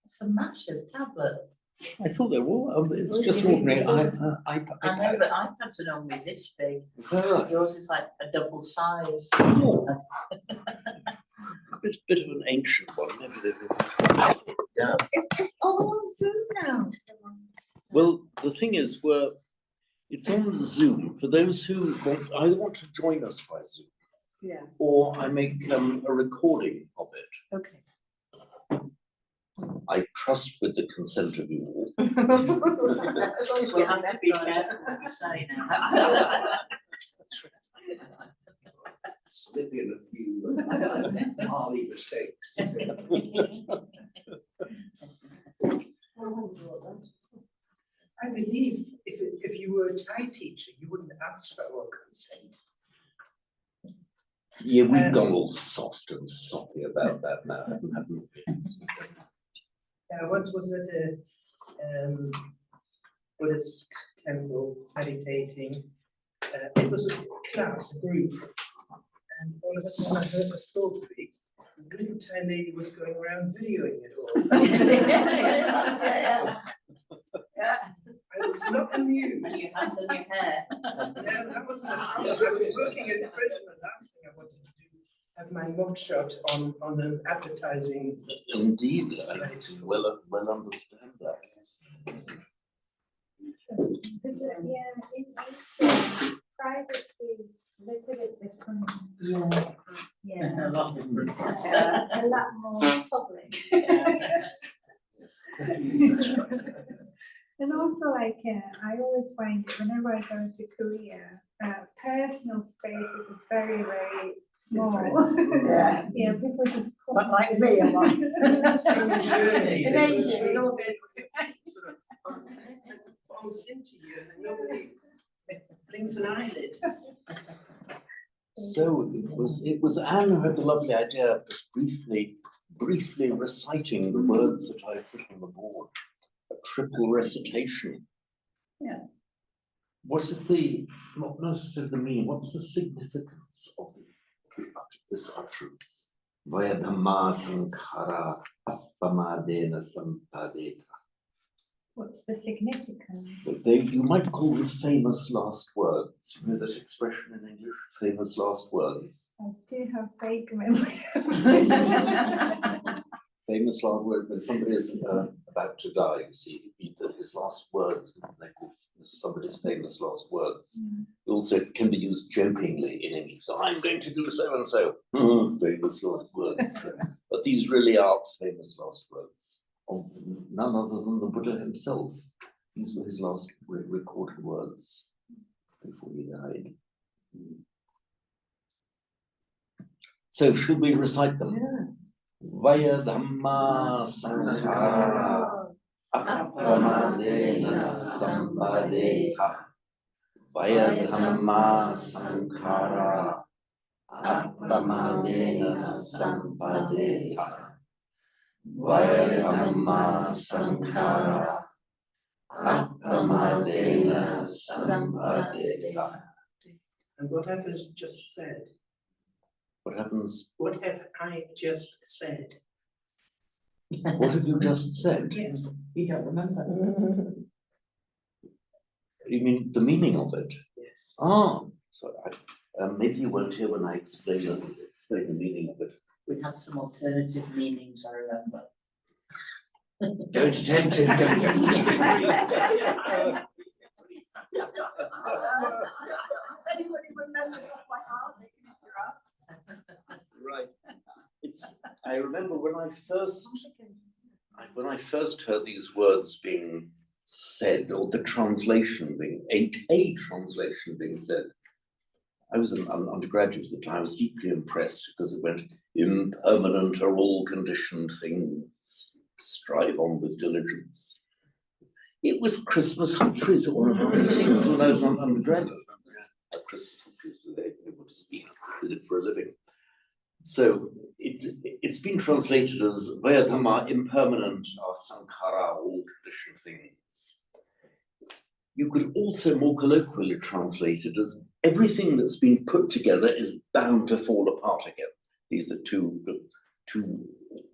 It's a massive tablet. I thought they were. It's just ordinary iPad. I know, but iPads are normally this big. Is that right? Yours is like a double size. Oh. It's a bit of an ancient one. Maybe Yeah. It's all on Zoom now. Well, the thing is, it's on Zoom for those who either want to join us by Zoom, Yeah. or I make a recording of it. Okay. I trust with the consent of you all. We have to be careful what we say now. Slip in a few Pali mistakes. I believe if you were a Thai teacher, you wouldn't ask for our consent. Yeah, we've gone all soft and soppy about that now, haven't we? I once was at a Buddhist temple meditating. It was a class, a group, and all of a sudden I heard a thought beat. The little Thai lady was going around videoing it all. I was not amused. And you had them in your hair. Yeah, that wasn't a problem. I was working in prison, and last thing I wanted to do have my mugshot on an advertising. Indeed, I well understand that. Privacy is a little bit different. Yeah. A lot different. A lot more public. And also, like, I always find whenever I go to Korea, personal space is very, very small. Yeah. Yeah, people just come. Not like me, am I? In Asia, you know. Sort of bumps into you, and nobody blinks an eyelid. So it was Anne who had the lovely idea of just briefly reciting the words that I put on the board. A triple recitation. Yeah. What is not necessarily the meaning, what's the significance of this utterance? Vaya dhamma sankhara apamadena sampadeta. What's the significance? You might call them famous last words. You know that expression in English, famous last words? I do have vague memory. Famous last word when somebody is about to die, you see, his last words, they're called somebody's famous last words. Also, it can be used jokingly in English. So I'm going to do so and so. Famous last words. But these really are famous last words of none other than the Buddha himself. These were his last recorded words before he died. So, should we recite them? Yeah. Vaya dhamma sankhara apamadena sampadeta. Vaya dhamma sankhara apamadena sampadeta. Vaya dhamma sankhara apamadena sampadeta. And what have I just said? What happens? What have I just said? What have you just said? Yes. You don't remember. You mean the meaning of it? Yes. Ah, so maybe you won't hear when I explain the meaning of it. We had some alternative meanings, I remember. Don't attempt it. Just keep it brief. Anybody remembers off by heart, they can interrupt. Right. I remember when I first heard these words being said, or the translation being a translation being said. I was an undergraduate at the time. I was deeply impressed because it went, impermanent are all conditioned things, strive on with diligence. It was Christmas Humphreys at one of our meetings when I was an undergraduate. Christmas Humphreys was able to speak with it for a living. So it's been translated as Vaya Dhamma, impermanent are sankhara, all conditioned things. You could also more colloquially translate it as everything that's been put together is bound to fall apart again. These are two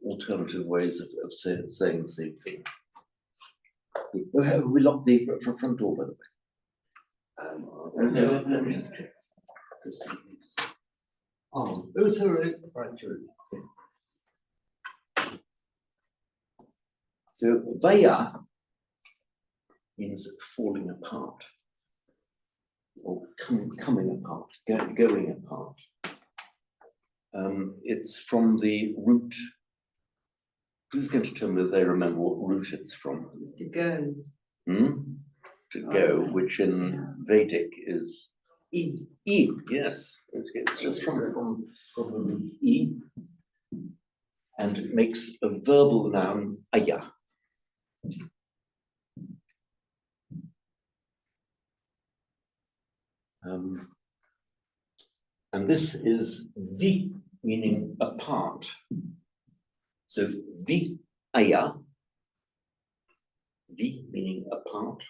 alternative ways of saying the same thing. We locked the front door, by the way. Let me just check. Oh, sorry. Right, sure. So vaya means falling apart, or coming apart, going apart. It's from the root. Who's going to tell me if they remember what root it's from? It's to go. To go, which in Vedic is E. E. Yes, it's just from the root E, and it makes a verbal noun aya. And this is vi, meaning apart. So vi aya, vi meaning apart,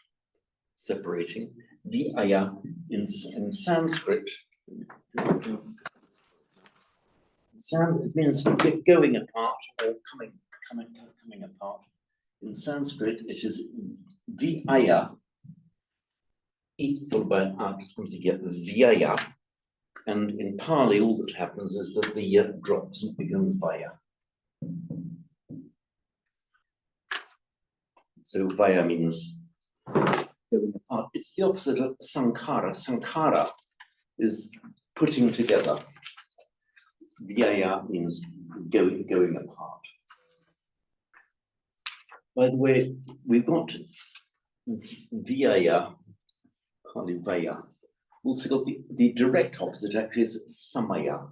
separating. Vi aya in Sanskrit. It means going apart or coming apart. In Sanskrit, it is vi aya. E followed by an R just comes together, vyaya. And in Pali, all that happens is that the drops and becomes vaya. So vaya means going apart. It's the opposite of sankhara. Sankhara is putting together. Vyaya means going apart. By the way, we've got vyaya, Pali vaya. Also got the direct opposite actually is samaya.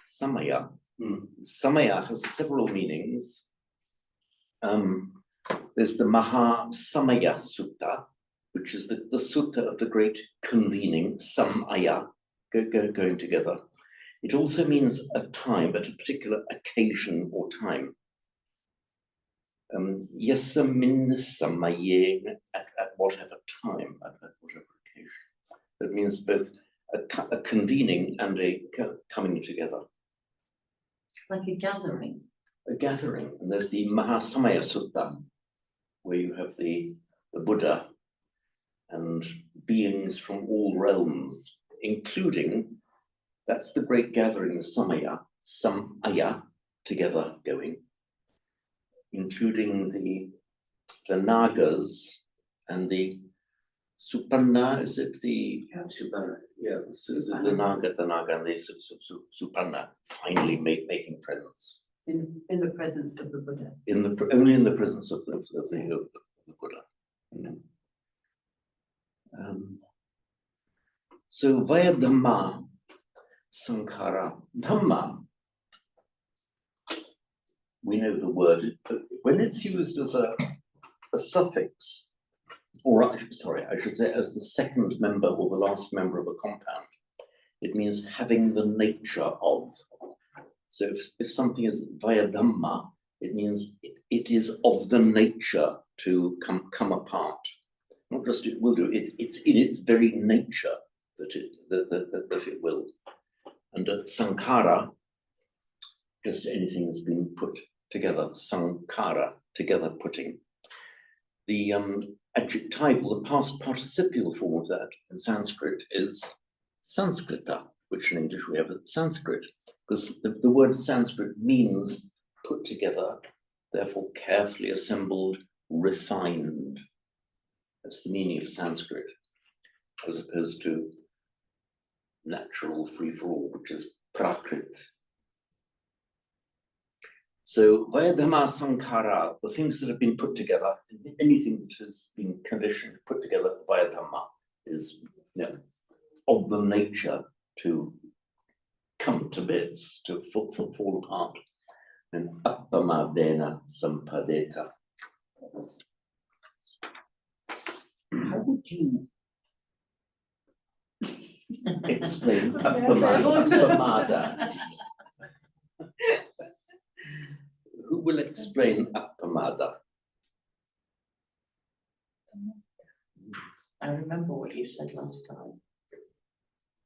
Samaya. Samaya has several meanings. There's the Maha Samaya Sutta, which is the sutta of the great convening, samaya, going together. It also means a time, at a particular occasion or time. Yasamin samaye, at whatever time, at whatever occasion. That means both a convening and a coming together. Like a gathering. A gathering. And there's the Mahasamaya Sutta, where you have the Buddha and beings from all realms, including, that's the great gathering, the samaya, together going, including the Nagas and the Supanna, is it the Supanna? Yeah, so is it the Naga and the Supanna finally making friends. In the presence of the Buddha. Only in the presence of the Buddha. So vaya Dhamma Sankhara. Dhamma, we know the word, but when it's used as a suffix, or I should say as the second member or the last member of a compound, it means having the nature of. So if something is vaya Dhamma, it means it is of the nature to come apart. Not just it will do, it's in its very nature that it will. And Sankhara, just anything that's been put together, Sankhara, together putting. The adjectival, the past participial form of that in Sanskrit is Sanskrita, which in English we have as Sanskrit, because the word Sanskrit means put together, therefore carefully assembled, refined. That's the meaning of Sanskrit, as opposed to natural free-for-all, which is prakrit. So vaya Dhamma Sankhara, the things that have been put together, anything that has been conditioned, put together vaya Dhamma, is of the nature to come to bits, to fall apart. And appamadena sampadeta. How would you explain appamada? Who will explain appamada? I remember what you said last time.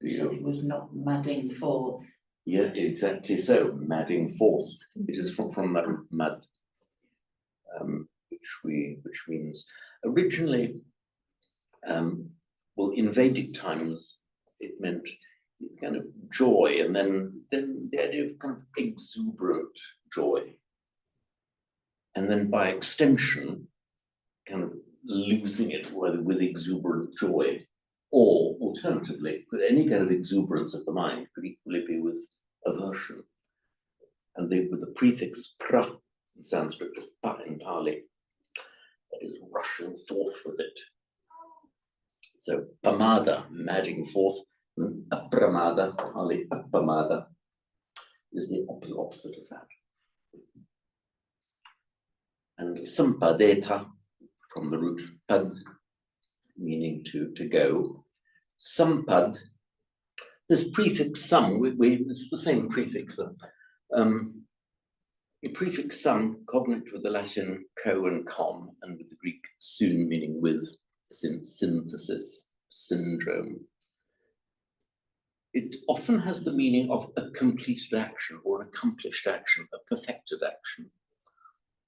Do You said you? it was not madding forth. Yeah, exactly so, madding forth. It is from that root mad, which means originally, well, in Vedic times, it meant kind of joy, and then the idea of kind of exuberant joy. And then by extension, kind of losing it with exuberant joy, or alternatively, with any kind of exuberance of the mind could equally be with aversion. And with the prefix pra in Sanskrit is pa in Pali, that is rushing forth with it. So pamada, madding forth, and apramada, Pali apamada, is the opposite of that. And sampadeta, from the root pad, meaning to go. Sampad, this prefix sam, it's the same prefix. The prefix sam, cognate with the Latin co and com, and with the Greek sun, meaning with, synthesis, syndrome. It often has the meaning of a completed action or an accomplished action, a perfected action,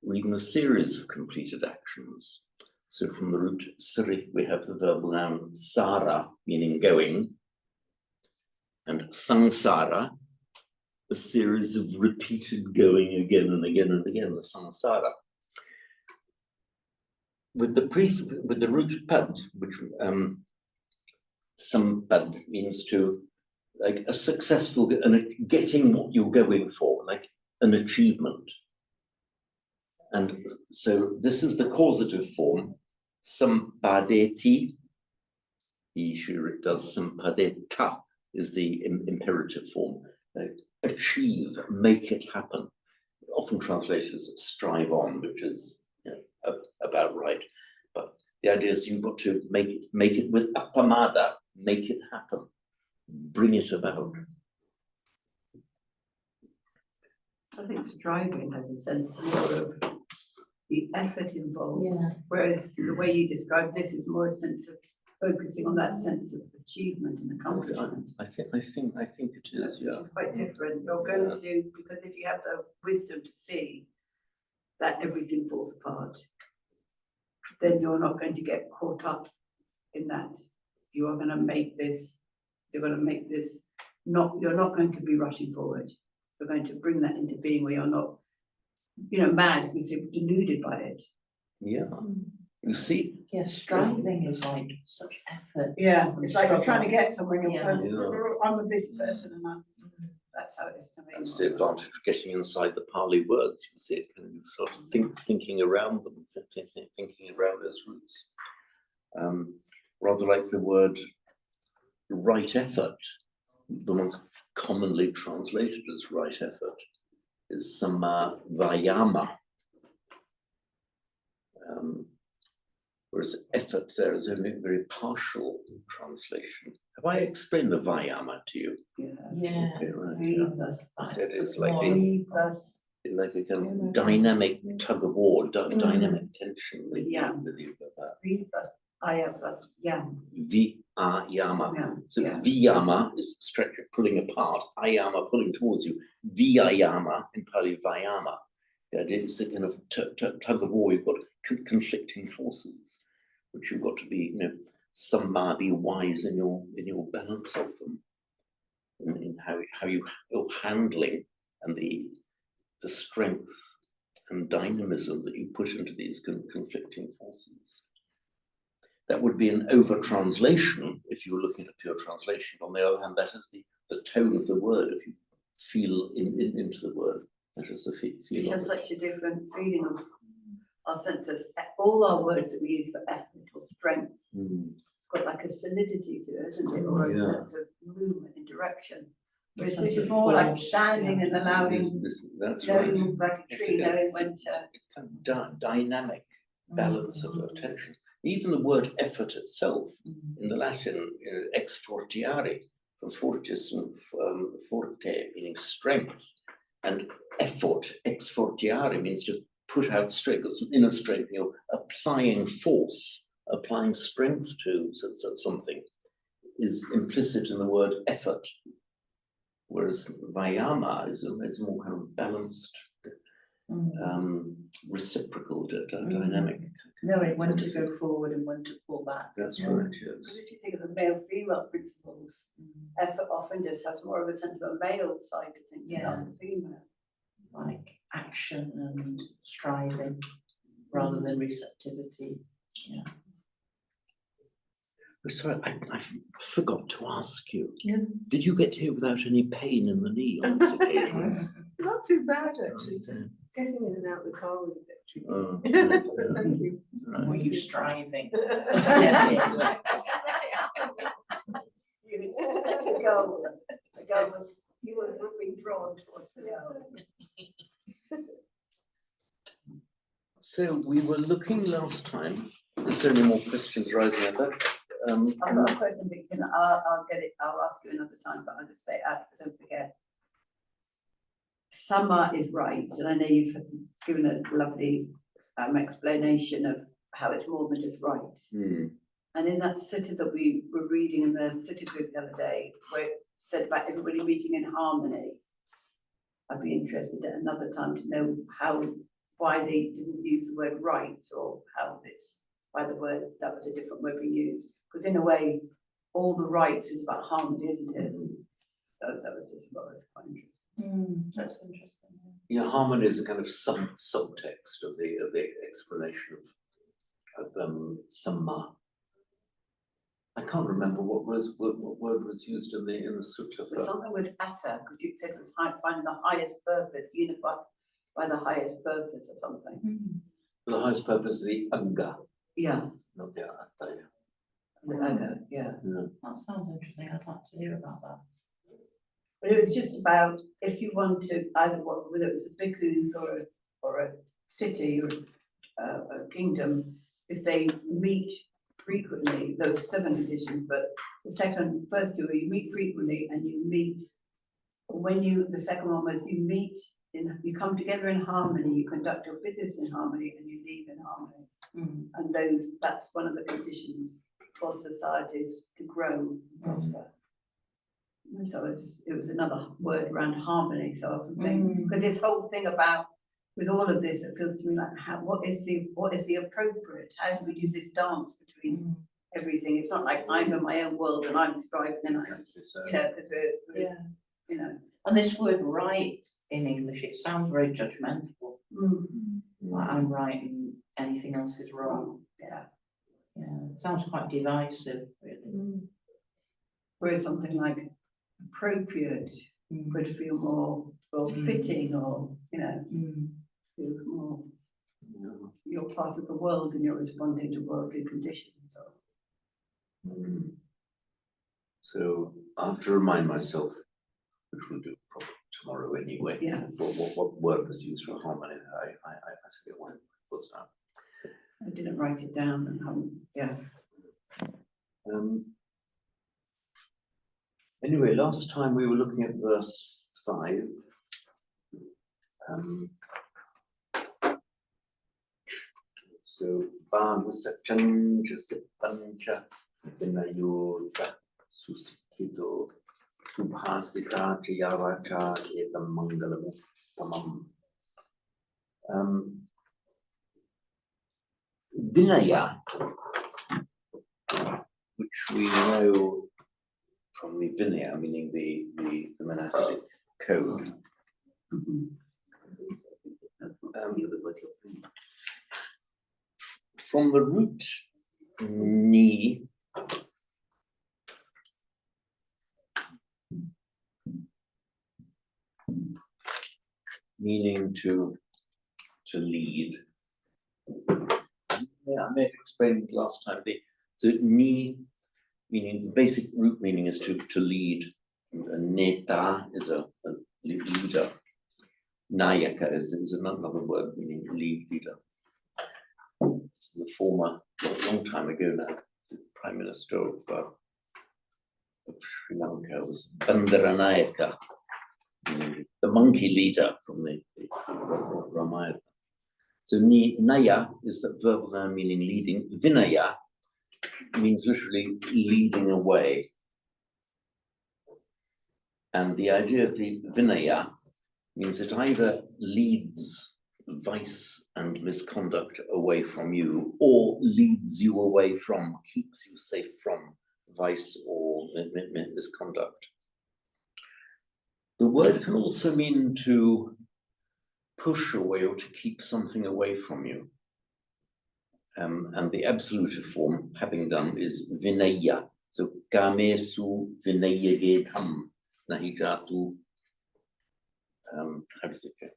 or even a series of completed actions. So from the root sri, we have the verbal noun sara, meaning going, and sangsara, a series of repeated going again and again and again, the samsara. With the root pad, which sampad means to, like a successful, and getting what you're going for, like an achievement. And so this is the causative form, sampadeti. It does sampadeta is the imperative form. Achieve, make it happen. Often translated as strive on, which is about right. But the idea is you've got to make it with apamada, make it happen, bring it about. I think striving has a sense more of the effort involved, Yeah. whereas the way you describe this is more a sense of focusing on that sense of achievement and accomplishment. I think it is, Which yeah. is quite different. You're going to, because if you have the wisdom to see that everything falls apart, then you're not going to get caught up in that. You are going to make this, you're not going to be rushing forward. You're going to bring that into being where you're not, mad because you're deluded by it. Yeah. You see, Yeah, striving is like such effort. Yeah, and it's like you're trying to struggle. get somewhere. Yeah. I'm a busy person and that's how it is to me. that's the advantage of getting inside the Pali words. You see it kind of sort of thinking around them, thinking around those roots. Rather like the word right effort, the ones commonly translated as right effort, is sama vayama. Whereas effort there is only a very partial translation. Have I explained the vayama to you? Yeah. Okay, right, Breathe yeah. us I back. said it's More. like a kind of dynamic tug of war, dynamic tension with Yeah. you about that. Breathe us. Yam. Viyama. Yeah, So yeah. viyama is stretching, pulling apart. Ayama pulling towards you. Viyayama in Pali vayama. Yeah, it's the kind of tug of war. You've got conflicting forces, which you've got to be, somehow be wise in your balance of them, in how you're handling, and the strength and dynamism that you put into these conflicting forces. That would be an over translation if you were looking at pure translation. On the other hand, that is the tone of the word. If you feel into the word, that is the feel. Which of has it. such a different feeling of our sense of all our words that we use for effort or strength. It's got like a solidity to it, isn't it? Or a Yeah. sense of movement and direction. Whereas Sense this is of more like force, standing yeah. and allowing, That's right. knowing like a tree, knowing when to. It's kind of dynamic balance of attention. Even the word effort itself, in the Latin, exfortiare, from fortis and forte, meaning strength, and effort, exfortiare, means to put out strength, it's an inner strength, applying force applying strength to something is implicit in the word effort, whereas Vayama is a more kind of balanced, reciprocal dynamic. Knowing when to go forward and when to pull back. That's Yeah. right, Because yes. if you think of the male-female principles, effort often just has more of a sense of a male side to things than the female. Like action and striving rather than receptivity. Yeah. Sorry, I forgot to ask you. Yes. Did you get here without any pain in the knee on this occasion? Not too bad, actually, just getting in and out of the car was a bit tricky. Oh, yeah, Thank you. right. Were you striving? The girl was, you were being drawn towards the girl. So we were looking last time. Is there any more questions rising at that? I've got a question, but I'll get it, I'll ask you another time, but I'll just say, don't forget. Summer is right, and I know you've given a lovely explanation of how it's more than just right. And in that sutta that we were reading in the sutta group the other day, where it said about everybody meeting in harmony, I'd be interested at another time to know why they didn't use the word right, or how it's, why the word, that was a different word being used. Because in a way, all the rights is about harmony, isn't it? So that was just what was quite interesting. That's interesting. Yeah, harmony is a kind of subtext of the explanation of samma. I can't remember what word was used in the sutta. But something with atta, because you said it's finding the highest purpose, unified by the highest purpose or something. The highest purpose is the anga, Yeah. not the atta. The aga, yeah. That sounds interesting. I'd like to hear about that. But it was just about if you want to either whether it was a bhikkhus or a city or a kingdom, if they meet frequently, those 7 conditions, but the first 2 are you meet frequently and you meet the second one was you meet you come together in harmony, you conduct your business in harmony and you leave in harmony. And that's one of the conditions for societies to grow and prosper. And so it was another word around harmony. So I often think, because this whole thing about, with all of this, it feels to me like, what is the appropriate? How do we do this dance between everything? It's not like I'm in my own world and I'm striving and because we're, you know. And this word right in English, it sounds very judgmental. Like I'm right and anything else is wrong. Yeah. It sounds quite divisive, really. Whereas something like appropriate could feel more fitting, or feels more you're part of the world and you're responding to worldly conditions. So I have to remind myself, which we'll do probably tomorrow anyway. Yeah. What word was used for harmony? I forget what it was now. I didn't write it down and Anyway, last time we were looking at verse 5. So Bahusachanja Sipancha Dinayota Susikito Subhasita Tiyavacha Etam Mangalam Tamam. Vinaya, which we know from the Vinaya, meaning the monastic code. From the root ni, meaning to lead. Yeah, I may have explained last time. So ni, meaning the basic root meaning is to lead. And neta is a leader. Nayaka is another word meaning leader. It's the former, a long time ago now, the Prime Minister of Sri Lanka was Bandaranayaka, the monkey leader from the Ramayana. So Naya is the verbal noun meaning leading. Vinaya means literally leading away. And the idea of the vinaya means it either leads vice and misconduct away from you, or leads you away from, keeps you safe from vice or misconduct. The word can also mean to push away or to keep something away from you. And the absolute form, having done, is vinaya. So kamesu vinayagedham nahijatu. How does it go?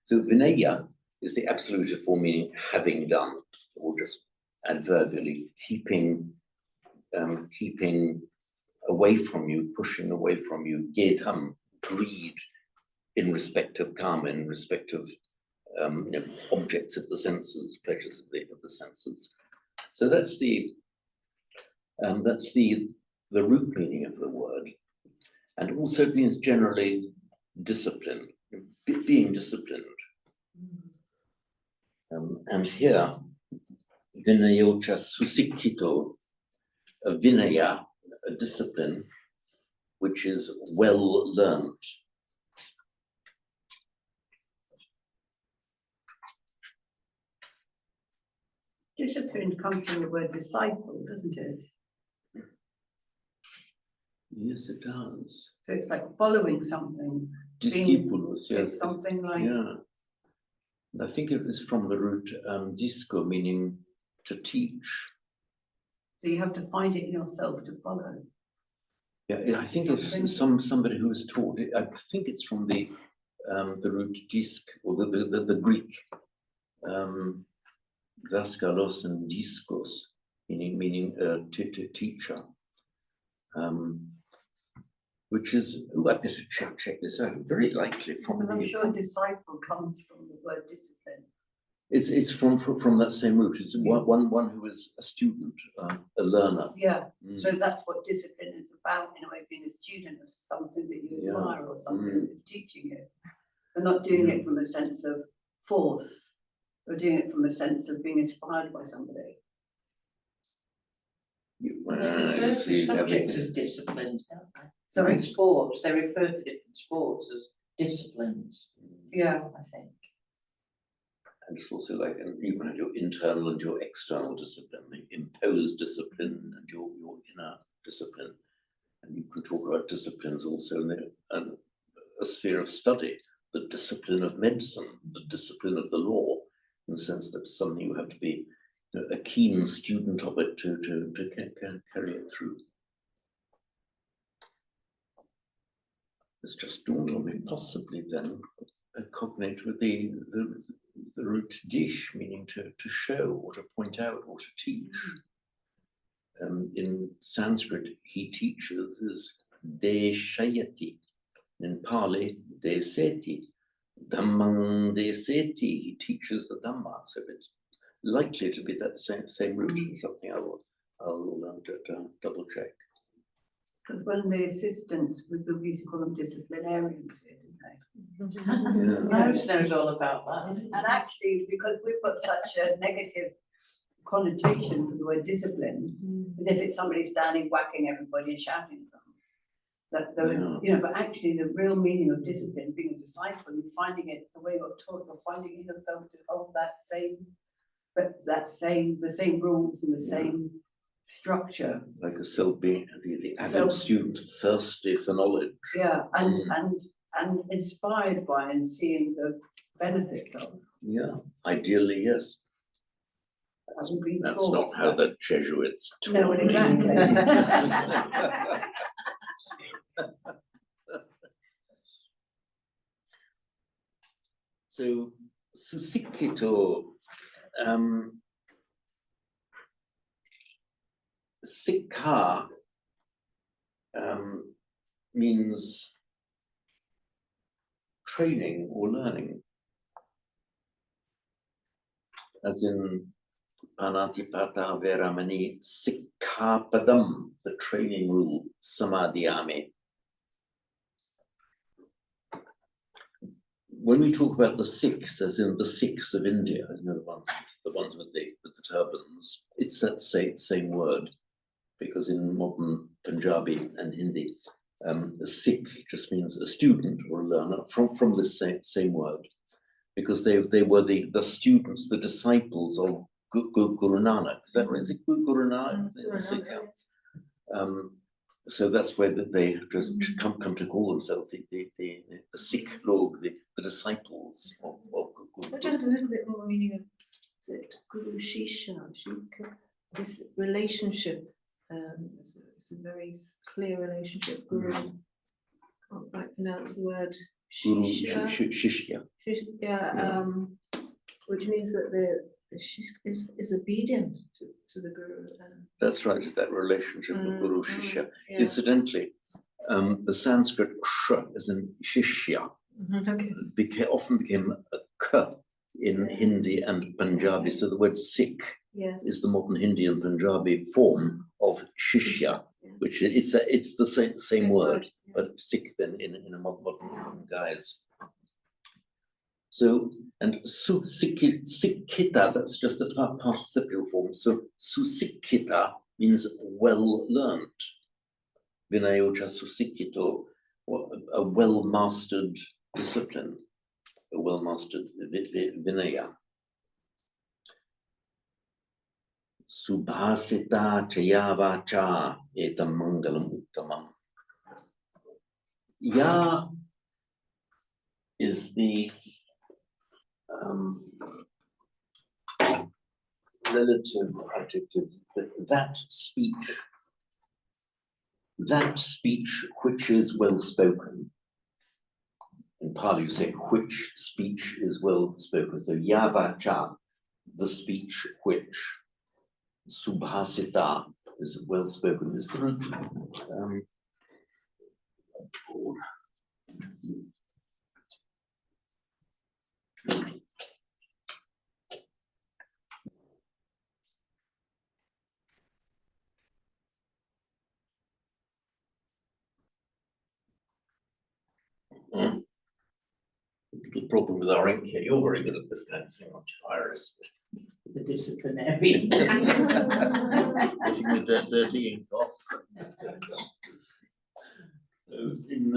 So vinaya is the absolute form, meaning having done, or just adverbially keeping away from you, pushing away from you. Gedham, greed in respect of karma, in respect of objects of the senses, pleasures of the senses. So that's the root meaning of the word, and also it means generally discipline, being disciplined. And here, vinayocha susikkito, a vinaya, a discipline, which is well learned. Discipline comes from the word disciple, doesn't it? Yes, it does. So it's like following something. Discipulus, yes. It's something like, Yeah. And I think it is from the root disco, meaning to teach. so you have to find it in yourself to follow. Yeah, I think it's somebody who was taught it. I think it's from the root disc, or the Greek daskalos and diskos, meaning teacher. Which is, I better check this out. Very likely from But I'm the. sure disciple comes from the word discipline. It's from that same root. It's one who is a student, a learner. Yeah, so that's what discipline is about, in a way, being a student of something that you Yeah. admire or something that is teaching you. But not doing it from a sense of force, or doing it from a sense of being inspired by somebody. They refer to subjects as disciplines, don't they? So Sorry? in sports, they refer to different sports as disciplines, Yeah, I think. And it's also like, and you can have your internal and your external discipline, the imposed discipline and your inner discipline. And you can talk about disciplines also in a sphere of study, the discipline of medicine, the discipline of the law, in the sense that it's something you have to be a keen student of it to carry it through. It's just dawned on me, possibly then cognate with the root dish, meaning to show or to point out or to teach. In Sanskrit, he teaches is deshayati. In Pali, deseti. Dhammang deseti, he teaches the Dhamma. So it's likely to be that same root. Something I'll double check. because when the assistants, we used to call them disciplinarians here, didn't they? Maris knows all about that. And actually, because we've got such a negative connotation for the word discipline, as if it's somebody standing whacking everybody and shouting at them. That there is, but actually the real meaning of discipline, being a disciple, you're finding it the way you're taught, you're finding in yourself to hold the same rules and the same structure. Like a self-being, the avid student, thirsty for knowledge. Yeah, and inspired by and seeing the benefits of. Yeah, ideally, yes. That's not how the Jesuits taught. No, exactly. So, susikkito, sikha means training or learning, as in Panatipata Veramani Sikkhapadam, the training rule, Samadhyami. when we talk about the Sikhs, as in the Sikhs of India, you know, the ones with the turbans, it's that same word, because in modern Punjabi and Hindi, a Sikh just means a student or a learner from this same word, because they were the students, the disciples of Guru Nanak. Is that right? Is it Guru Nanak? Guru Sikh? Nanak. So that's where they just come to call themselves the Sikh log, the disciples of Guru. I had a little bit more meaning of, is it Guru Shisha, this relationship, it's a very clear relationship. Guru, can't quite pronounce the word Guru Shisha. Shishya. Yeah, which means that the Shishya is obedient to the Guru. That's right, that relationship of Guru Shishya. Yeah. Incidentally, the Sanskrit sh as in Shishya Okay. often became a k in Hindi and Punjabi. So the word Sikh Yes. is the modern Hindi and Punjabi form of Shishya, Yeah. which it's the same word, Yeah. but Sikh then in a modern guise. So, and Sikhita, that's just a participial form. So Susikhita means well learned. Vinayocha Susikhito, a well mastered discipline, a well mastered Vinaya. Subhasita Chayavacha etam mangalam uttamam. Ya is the relative adjective, that speech which is well spoken. In Pali you say which speech is well spoken. So yavacha, the speech which. Subhasita is well spoken, is the root. Little problem with our ink here. You're very good at this kind of thing, aren't you, Iris? The disciplinary. Getting the dirty ink off. In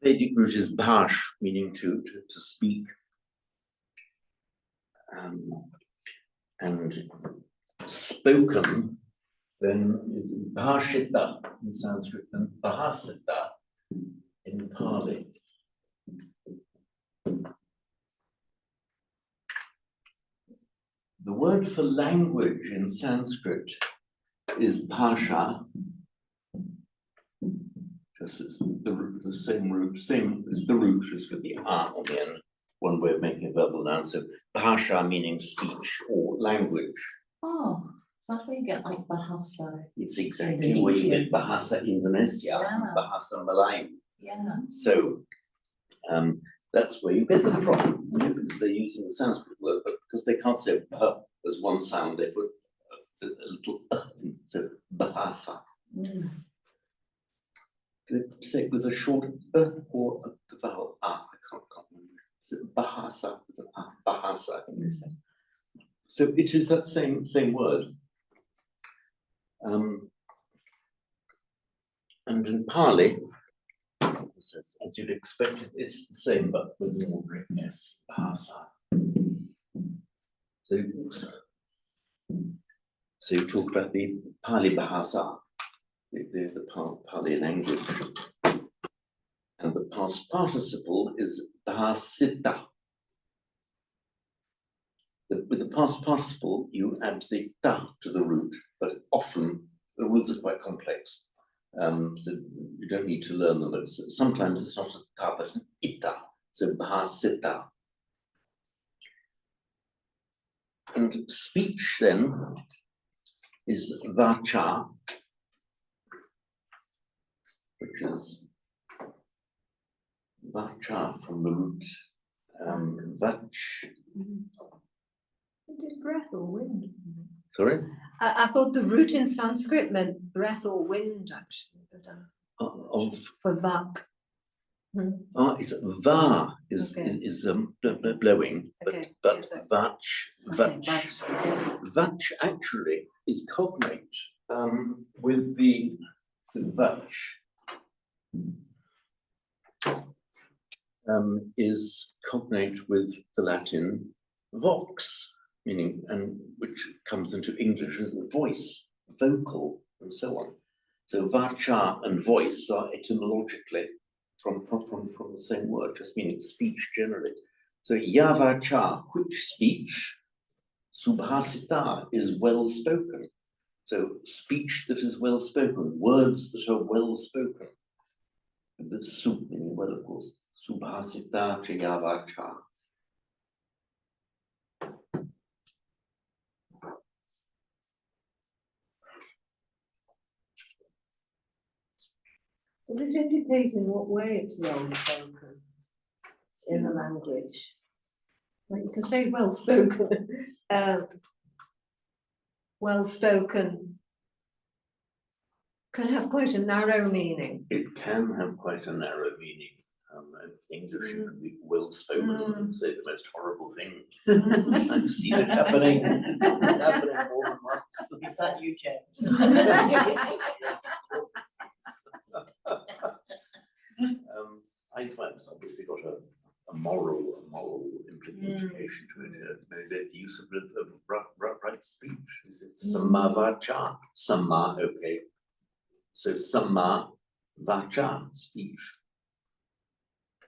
Vedic root is bhash, meaning to speak. And spoken then is bhashita in Sanskrit and bahasita in Pali. The word for language in Sanskrit is bhasha. Just it's the same root, same as the root, just with the R on the end. One way of making a verbal noun. So bhasha meaning speech or language. Oh, that's where you get like Bahasa. It's exactly where you get Bahasa Indonesia, Yeah. Bahasa Melayu. Yeah. So that's where you get them from. Because they're using the Sanskrit word, but because they can't say Bh as one sound, they put a little in. So Bahasa. Can I say it with a short or a vowel? I can't remember. Is it Bahasa? Bahasa, I think they say. So it is that same word. And in Pali, as you'd expect, it's the same, but with an ordinary S, Bahasa. So you talk about the Pali Bahasa, the Pali language. And the past participle is Bahasita. With the past participle, you add the ta to the root, but often the roots are quite complex. So you don't need to learn them, but sometimes it's not a ta, but an ita. So bahasita. And speech then is vacha, which is vacha from the root vach. Breath or wind or something. Sorry? I thought the root in Sanskrit meant breath or wind, actually. of, For vak. it's va Okay. is blowing, Okay, but yes, I- vach actually is cognate with the vach is cognate with the Latin vox, meaning, and which comes into English as a voice, vocal, and so on. So vacha and voice are etymologically from the same word, just meaning speech generally. So yavacha, which speech, subhasita is well spoken. So speech that is well spoken, words that are well spoken. The sub meaning well, of course. Subhasita yavacha. Does it indicate in what way it's well spoken in the language? Like you can say well spoken, well spoken can have quite a narrow meaning. It can have quite a narrow meaning. In English, you can be well spoken and say the most horrible things. I've seen it happening. I've seen it happening more than once. Is that you, James? I find it's obviously got a moral implication to it. Maybe the use of right speech. Is it samma vacha? Samma, okay. So samma vacha, speech.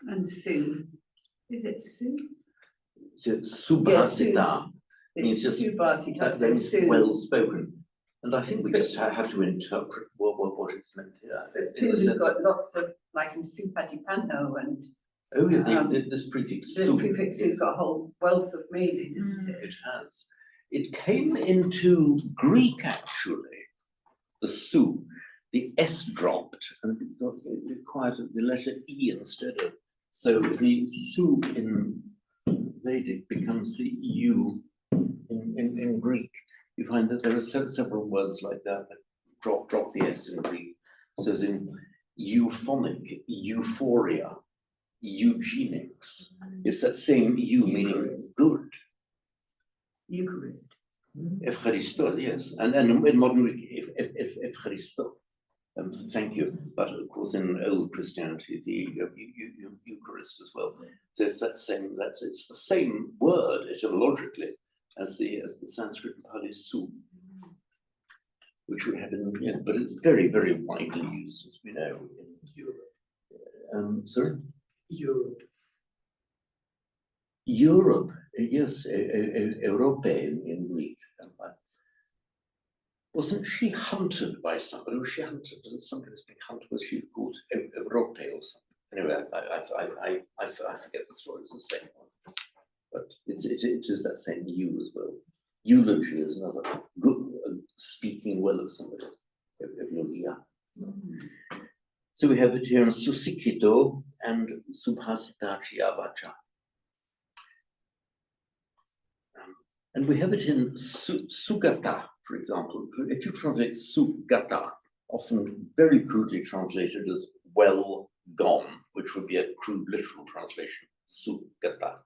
And Sue, is it Sue? So subhasita means It's just Subhasita, that so means Sue. well spoken. And I think we just have to interpret what it's meant here. But In Sue the has sense, got lots of, like in Supatipano, and oh yeah, this prefix the sub. prefix has got a whole wealth of meaning, isn't it? It has. It came into Greek actually, the su, the S dropped and it required the letter E instead of. So the su in Vedic becomes the U in Greek. You find that there are several words like that that drop the S in Greek. So as in euphonic, euphoria, eugenics. It's that same U meaning good. Eucharist. Evcharisto, yes. And in modern Greek, Evcharisto. Thank you. But of course, in old Christianity, the Eucharist as well. So it's that same. It's the same word etymologically as the Sanskrit and Pali su, which we have in but it's very widely used, as we know, in Europe. Sorry. Europe, yes, Europe in Greek. Wasn't she hunted by somebody? Was she hunted? And somebody was being hunted. Was she called Europe or something? Anyway, I forget the story. It's the same one, but it is that same U as well. Eulogy is another good speaking well of somebody. Eulogia. So we have it here in Susikito and Subhasitachi Avacha. And we have it in Sugata, for example. If you translate Sugata, often very crudely translated as well gone, which would be a crude literal translation, Sugata.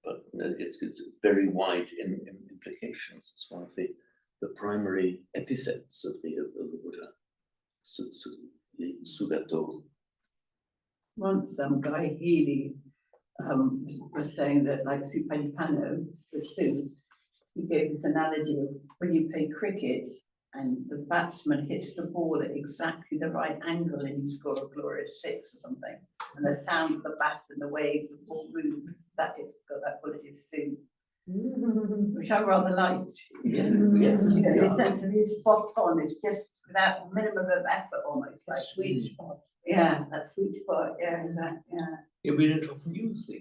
But it's very wide in implications. It's one of the primary epithets of the Buddha, the Sugato. Once Guy Healy was saying that, like Supalipano, the Sue, he gave this analogy of when you play cricket and the batsman hits the ball at exactly the right angle and you score a glorious 6 or something, and the sound of the bat and the way the ball moves, that is got that quality of Sue, which I rather liked. Yes, You know, yeah. the sense of it's spot on, it's just without a minimum of effort almost, like Sweet spot. yeah, that sweet spot, yeah, exactly, yeah. Yeah, we don't often use the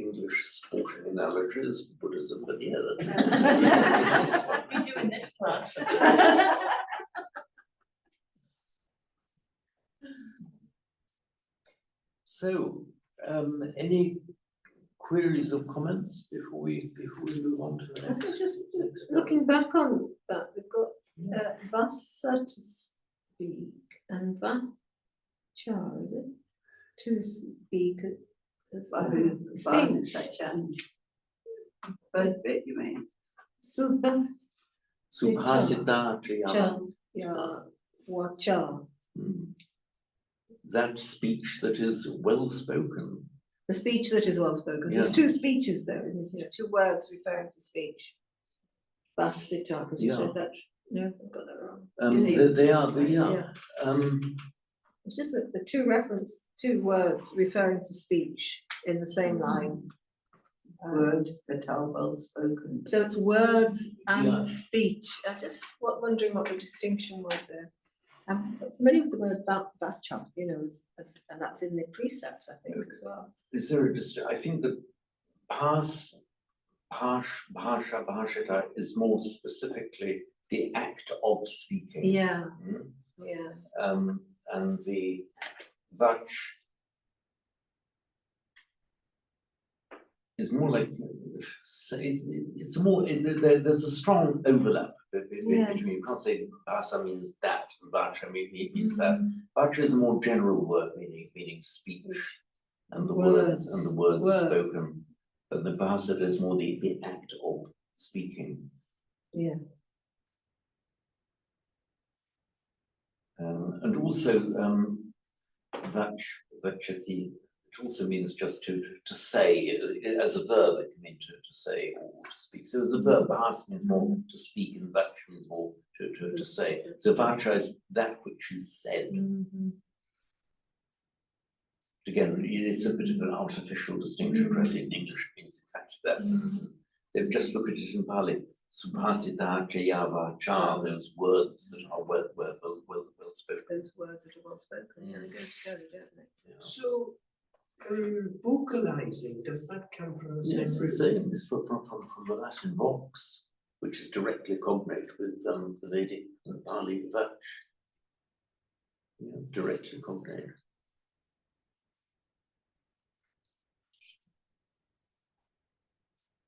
English sporting analogies for Buddhism, but yeah, that's What we do in this class. So, any queries or comments before we move on to the I think next? just next looking back on that, we've got Vasa to speak, and vacha, is it? To speak as well. Violence, Speech. that change. First bit, you mean? Subha Subhasita cha Triyama. ya wacha. That speech that is well spoken. The speech that is well spoken. There's Yeah. two speeches there, isn't there? Two words referring to speech. Vasita, because you Yeah. said that. No, I've got that wrong. They are. Yeah. Um, It's just that the two words referring to speech in the same line. Words that are well spoken. So it's words and Yeah. speech. I'm just wondering what the distinction was there. I'm familiar with the word vacha, you know, and that's in the precepts, I think, as well. is there a I think that bhashita is more specifically the act of speaking. Yeah, Mm. yeah. And the vach is more like, it's more, there's a strong overlap Yeah. between, you can't say bhasa means that, and vacha means that. Mhm. Vacha is a more general word meaning speech and the words Words. spoken. But the bhasa is more the act of speaking. Yeah. And also vachati, it also means just to say, as a verb it can mean to say or to speak. So as a verb, bhas means more to speak and vach means more to say. So vacha is that which is said. Mhm. Again, it's a bit of an artificial distinction, whereas in English it means exactly that. They've just looked at it in Pali. Subhasita, Jayava, Cha, those words that are well spoken. Those words that are well spoken, yeah, they go together, don't they? Yeah. So, vocalizing, does that come from the Yeah, it's same the root? same. It's from the Latin vox, which is directly cognate with the Vedic and Pali vach. Yeah, directly cognate.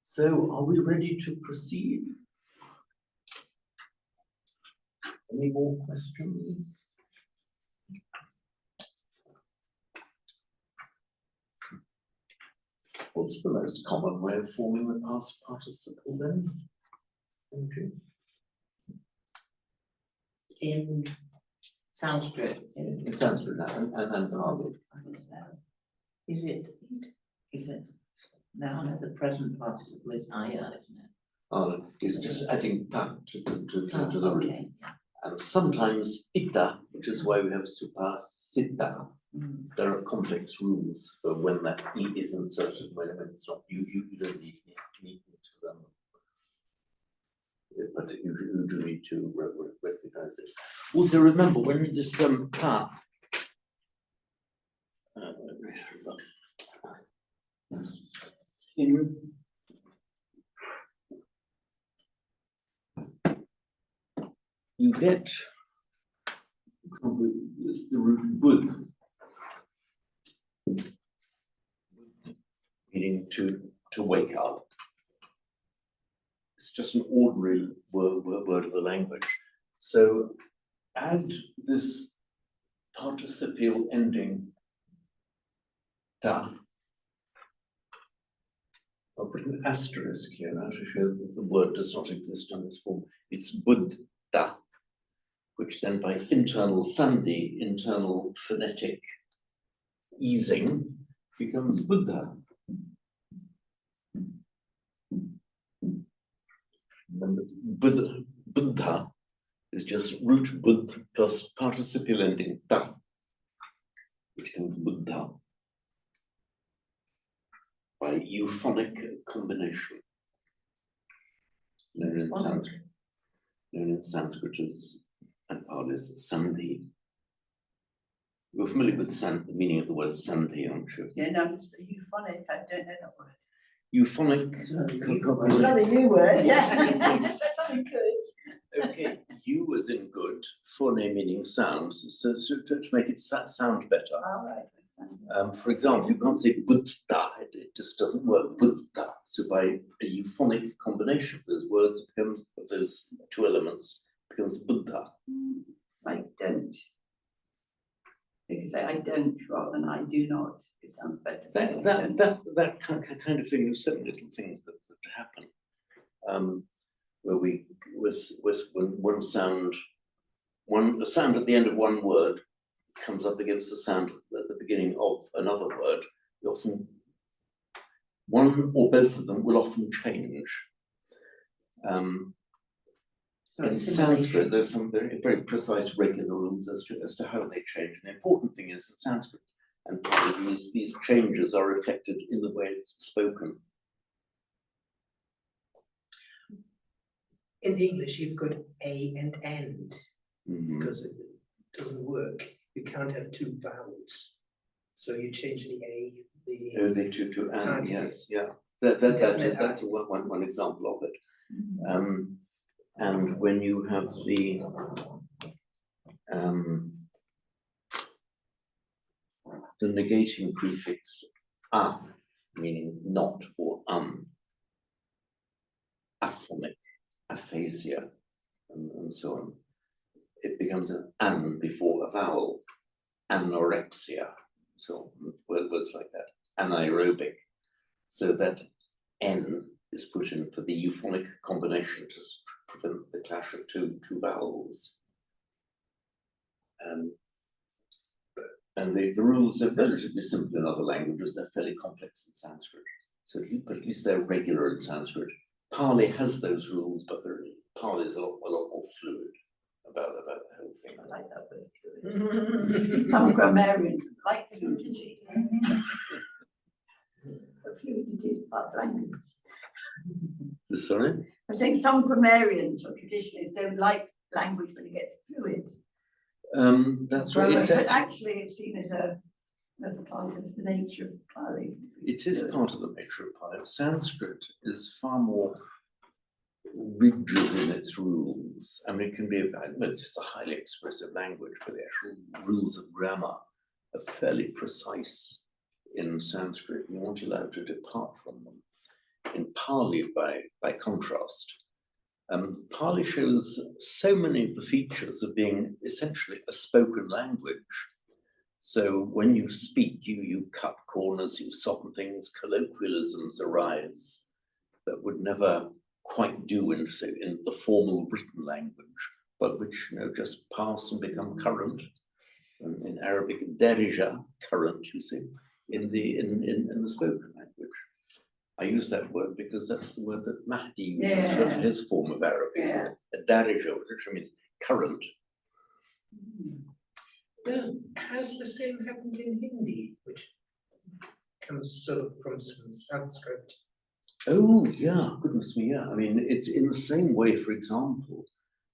So, are we ready to proceed? Any more questions? What's the most common way of forming the past participle then? Andrew? In Sanskrit, In Sanskrit and Pali. is it? Now I know the present participle is aya, isn't it? It's just adding ta to the root. Okay. And sometimes ita, which is why we have supasita. Mm. There are complex rules for when that e is inserted, when it's not. You don't need to but you do need to recognize it. Also remember when this ta in you get the root bud, meaning to wake up. It's just an ordinary word of the language. So add this participial ending ta. I'll put an asterisk here now to show that the word does not exist in this form. It's buddha, which then by internal sandhi, internal phonetic easing, becomes Buddha. Buddha is just root bud plus participial ending ta, which becomes Buddha by euphonic combination. Known in Sanskrit as and Pali as sandhi. You're familiar with the meaning of the word sandhi, aren't you? Yeah, no, it's euphonic, I don't know that word. Euphonic. It's not a U word, yeah. That's something good. Okay, U as in good, phone meaning sounds, so to make it sound better. All right. For example, you can't say Buddha, it just doesn't work, Buddha. So by a euphonic combination of those words, it becomes, of those two elements, becomes Buddha. Like don't. If you say I don't rather than I do not, it sounds better. than I don't. That kind of thing, there's so many little things that happen. Where we was when a sound at the end of one word comes up against the sound at the beginning of another word, often one or both of them will often change. So In it's Sanskrit, simulation. there's some very precise regular rules as to how they change. And the important thing is in Sanskrit and Pali, these changes are reflected in the way it's spoken. In English, you've got a and end, Mhm. because it doesn't work. You can't have two vowels. So you change the a, the. Oh, they to and, Can't. yes, yeah. Definite That's I. one example of it. And when you have the negating prefix a, meaning not or aphonic, aphasia, and so on, it becomes an before a vowel, anorexia, so words like that, anaerobic, so that n is put in for the euphonic combination to prevent the clash of two vowels. And the rules are relatively simple in other languages, they're fairly complex in Sanskrit. So, but at least they're regular in Sanskrit. Pali has those rules, but Pali is a lot more fluid about the whole thing. I like that word fluid. Some grammarians like fluidity. But fluidity is part of language. Sorry? I think some grammarians or traditionalists don't like language when it gets fluid. That's right. But actually it's seen as a part of the nature of Pali. It is part of the nature of Pali. Sanskrit is far more rigid in its rules. I mean, it can be it's a highly expressive language, but the actual rules of grammar are fairly precise in Sanskrit. You aren't allowed to depart from them. In Pali, by contrast, Pali shows so many of the features of being essentially a spoken language. So when you speak, you cut corners, you soften things, colloquialisms arise that would never quite do in the formal written language, but which just pass and become current. In Arabic, darija, current, you see, in the spoken language. I use that word because that's the word that Mahdi uses for his form of Arabic. Yeah. Darija, which means current. Has the same happened in Hindi, which comes sort of from some Sanskrit? Oh, yeah, goodness me, yeah. I mean, it's in the same way, for example,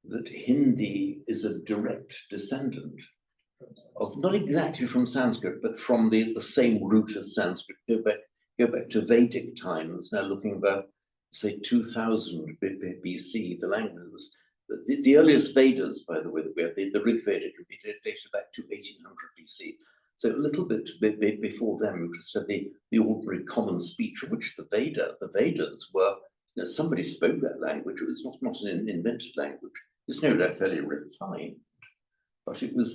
that Hindi is a direct descendant of, not exactly from Sanskrit, but from the same root as Sanskrit. Go back to Vedic times, now looking about, say, 2000 BC, the language was, the earliest Vedas, by the way, that we have, the Rig Veda can be dated back to 1800 BC. So a little bit before then, we just had the ordinary common speech, which the Vedas were, somebody spoke that language. It was not an invented language. It's no doubt fairly refined, but it was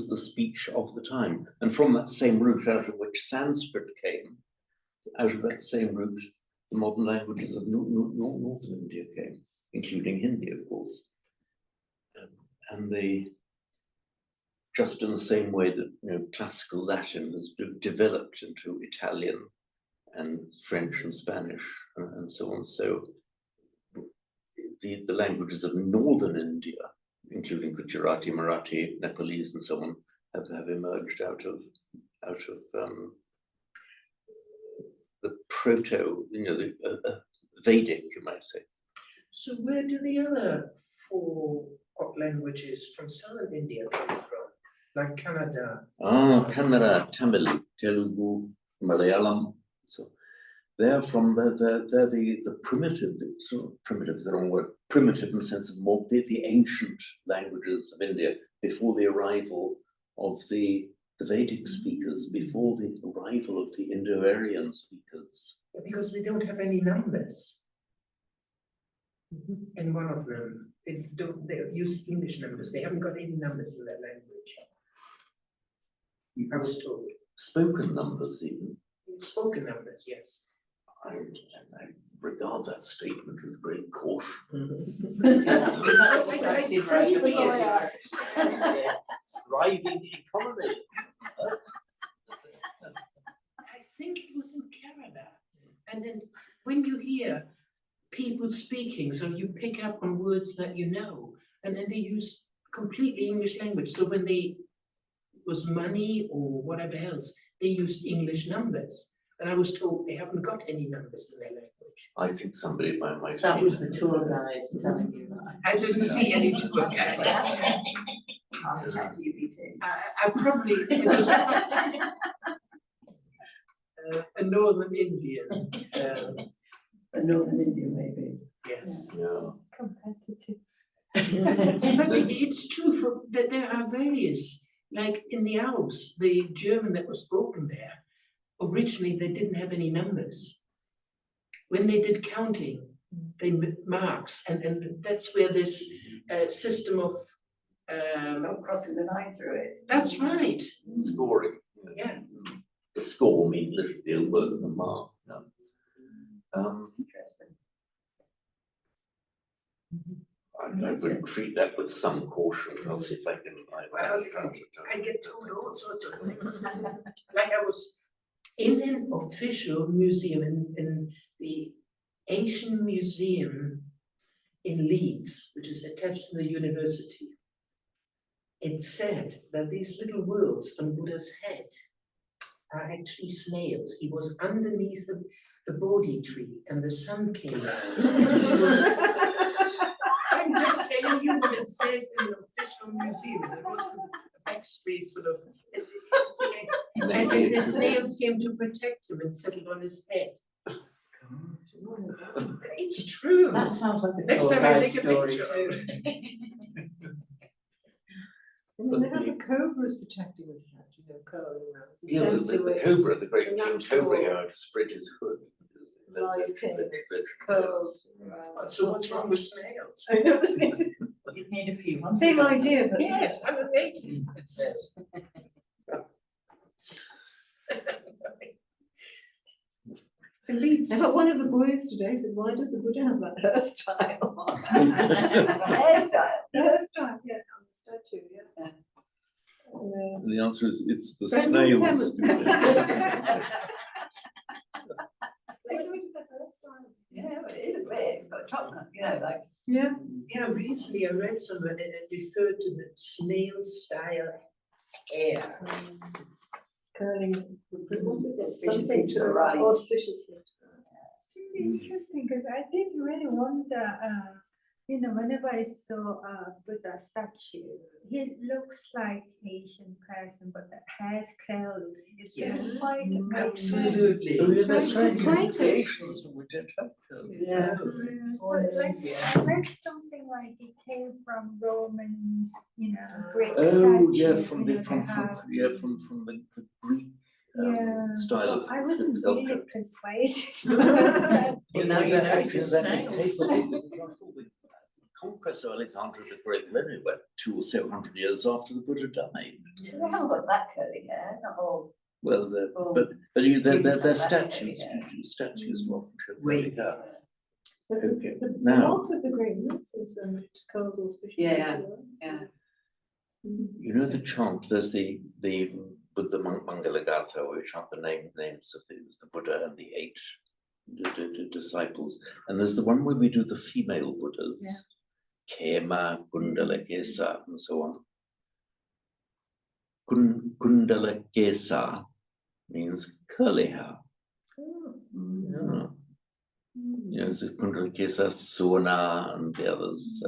the speech of the time. And from that same root out of which Sanskrit came, out of that same root, the modern languages of northern India came, including Hindi, of course. And they, just in the same way that classical Latin has developed into Italian and French and Spanish and so on. So the languages of northern India, including Gujarati, Marathi, Nepalese, and so on, have emerged out of the proto, the Vedic, you might say. So where do the other four languages from southern India come from? Like Kannada? Kannada, Tamil, Telugu, Malayalam. So they're from they're the primitive, primitive is the wrong word, primitive in the sense of more the ancient languages of India before the arrival of the Vedic speakers, before the arrival of the Indo-Aryan speakers. Because they don't have any numbers. And one of them, they use English numbers. They haven't got any numbers in their language. I was told. Spoken numbers even. Spoken numbers, yes. I regard that statement with great caution. Thriving economy. I think it was in Canada. And then when you hear people speaking, so you pick up on words that you know, and then they use completely English language. So when they was money or whatever else, they used English numbers. And I was told they haven't got any numbers in their language. I think somebody might. That was the tour guide telling you that. I didn't see any tour guides. I probably, it was a Northern Indian. A Northern Indian maybe. Yes. Yeah. Competitive. But it's true that there are various, like in the Alps, the German that was spoken there, originally they didn't have any numbers. When they did counting, they marks, and that's where this system of Not crossing the line through it. that's right. Scoring. Yeah. The score means literally a word and a mark. No. Interesting. I would treat that with some caution. I'll see if I can. I get told all sorts of things. Like I was in an official museum in the Asian Museum in Leeds, which is attached to the university. It said that these little worlds on Buddha's head are actually snails. He was underneath the Bodhi tree and the sun came out. I'm just telling you what it says in the official museum. There wasn't a backstreet sort of. And the snails came to protect him and settled on his head. It's true. That sounds like a Next tour time I guide take a story picture. too. I mean, they have the cobras protecting us, you know, curling around. It's a Yeah, sense in the which cobra, the great the king natural cobra, spread his hood. life came curled around. So what's wrong with snails? I know, it's just You'd need a few months. same idea, but Yes, 180, it says. I got one of the boys today said, why does the Buddha have that hairstyle? Hairstyle. The hairstyle, yeah, on the statue, yeah. And the answer is it's the Brenda snails. Hammond. They said, "What is that hairstyle?" Yeah, it is a bit, but top, you know, like. Yeah. Yeah, recently I read somewhere and it referred to the snail style hair. Curling, what is it? Auspiciously Something to to the the right, right. auspiciously. It's really interesting because I did really wonder, you know, whenever I saw a Buddha statue, he looks like Asian person, but the hair's curly. It's Yes, quite absolutely. Oh, yeah, that's right. Quite The a- Asians, we don't have them. Yeah. Yeah, so it's like I read something like it came from Romans, you know, Greek Oh, statue. yeah, from you the know, they have- from the Greek Yeah, style but of I wasn't really sculpture. persuaded. Well, now you know it's That is snails. capable. For example, the conquest of Alexander the Great only went 200 or 700 years after the Buddha died. They haven't got that curly hair, not all. Well, Oh, but Jesus they're had that statues. curly hair. Statues often show Wait. curly hair. But Okay, the now- marks of the great roots is curls auspiciously. Yeah, to the right. yeah. You know the chant, there's the Buddha Mangala Gatha, which are the names of the Buddha and the 8 disciples. And there's the one where we do the female Buddhas. Kema, Kundala, Kesa, and so on. Kundala Kesa means curly hair. Yeah. You know, this Kundala Kesa, Sona, and the others,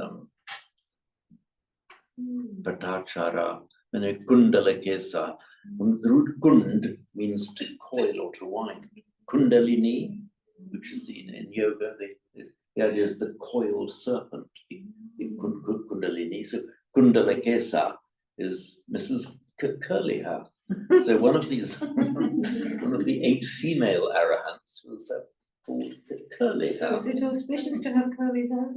Patachara, and a Kundala Kesa. The root Kund means to coil or to wind. Kundalini, which is in yoga, the idea is the coiled serpent, the Kundalini. So Kundala Kesa is Mrs. Curly hair. So one of these, one of the 8 female arahants was called Curly So hair. is it auspicious to have curly hair?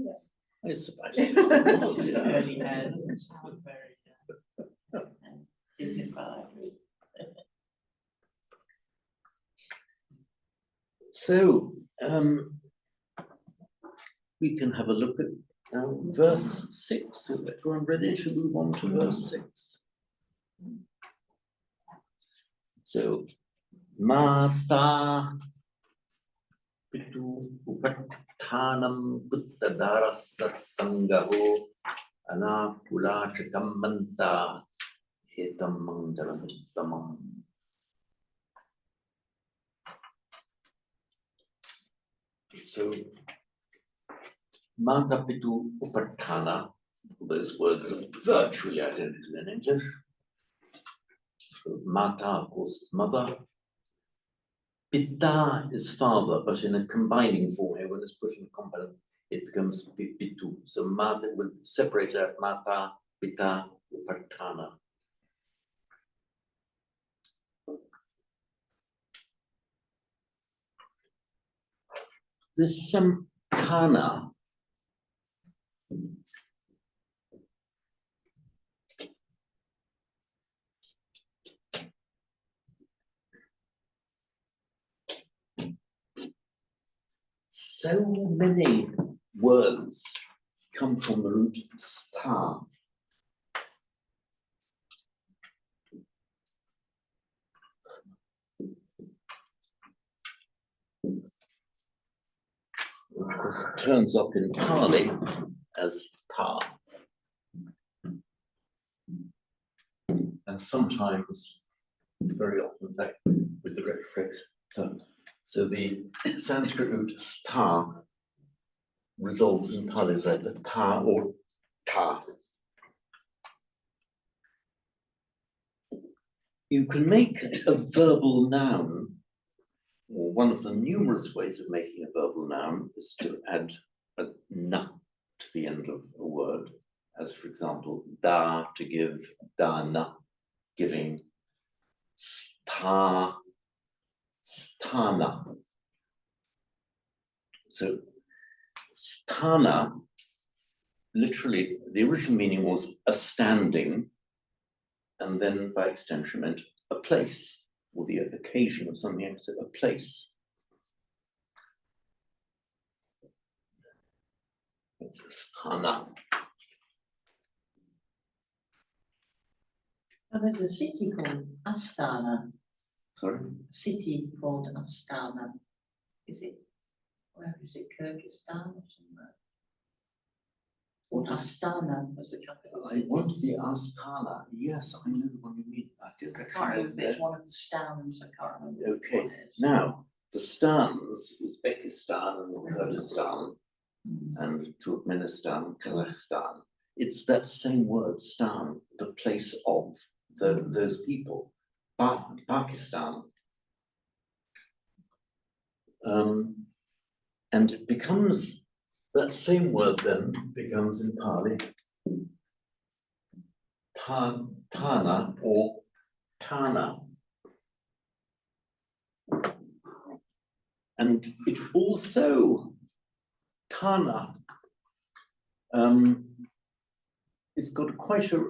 I suppose it was, yeah. Curly hair doesn't sound very dignified. So, we can have a look at verse 6. If everyone ready to move on to verse 6. So, Mata Pitu Upathanam Buddhadarasa Sangaho Anapulachakam Manta Etam Mangalamuttamam. So, Mata Pitu Upathana, those words are virtually identical in English. So, Mata, of course, is mother. Pitta is father, but in a combining form here, when it's put in compound, it becomes Pitu. So, Mata will separate out Mata, Pitta, Upathana. This Kana so many words come from the root sta. Of course, it turns up in Pali as ta. And sometimes, very often, in fact, with the retrofix term. So the Sanskrit root sta resolves in Pali as either ta or ta. You can make a verbal noun, or one of the numerous ways of making a verbal noun is to add a na to the end of a word, as for example, da to give, dana, giving, sta, stana. So stana, literally, the original meaning was a standing, and then by extension meant a place, or the occasion of something, so a place. It's a sthana. And there's a city called Astana, Sorry? city called Astana. Is it, where is it, Kyrgyzstan or somewhere? Or What is- Astana was the capital I city. want the Astana. Yes, I know the one you mean. I did I can't actually remember, know it's that. one of the stands, I can't remember. Okay, what it is. now, the stans, Uzbekistan and Kurdistan, Mm. and Turkmenistan, Kazakhstan, it's that same word, stan, the place of those people. Pakistan. And it becomes, that same word then becomes in Pali, Tana or Tana. And it also, Tana, it's got quite a,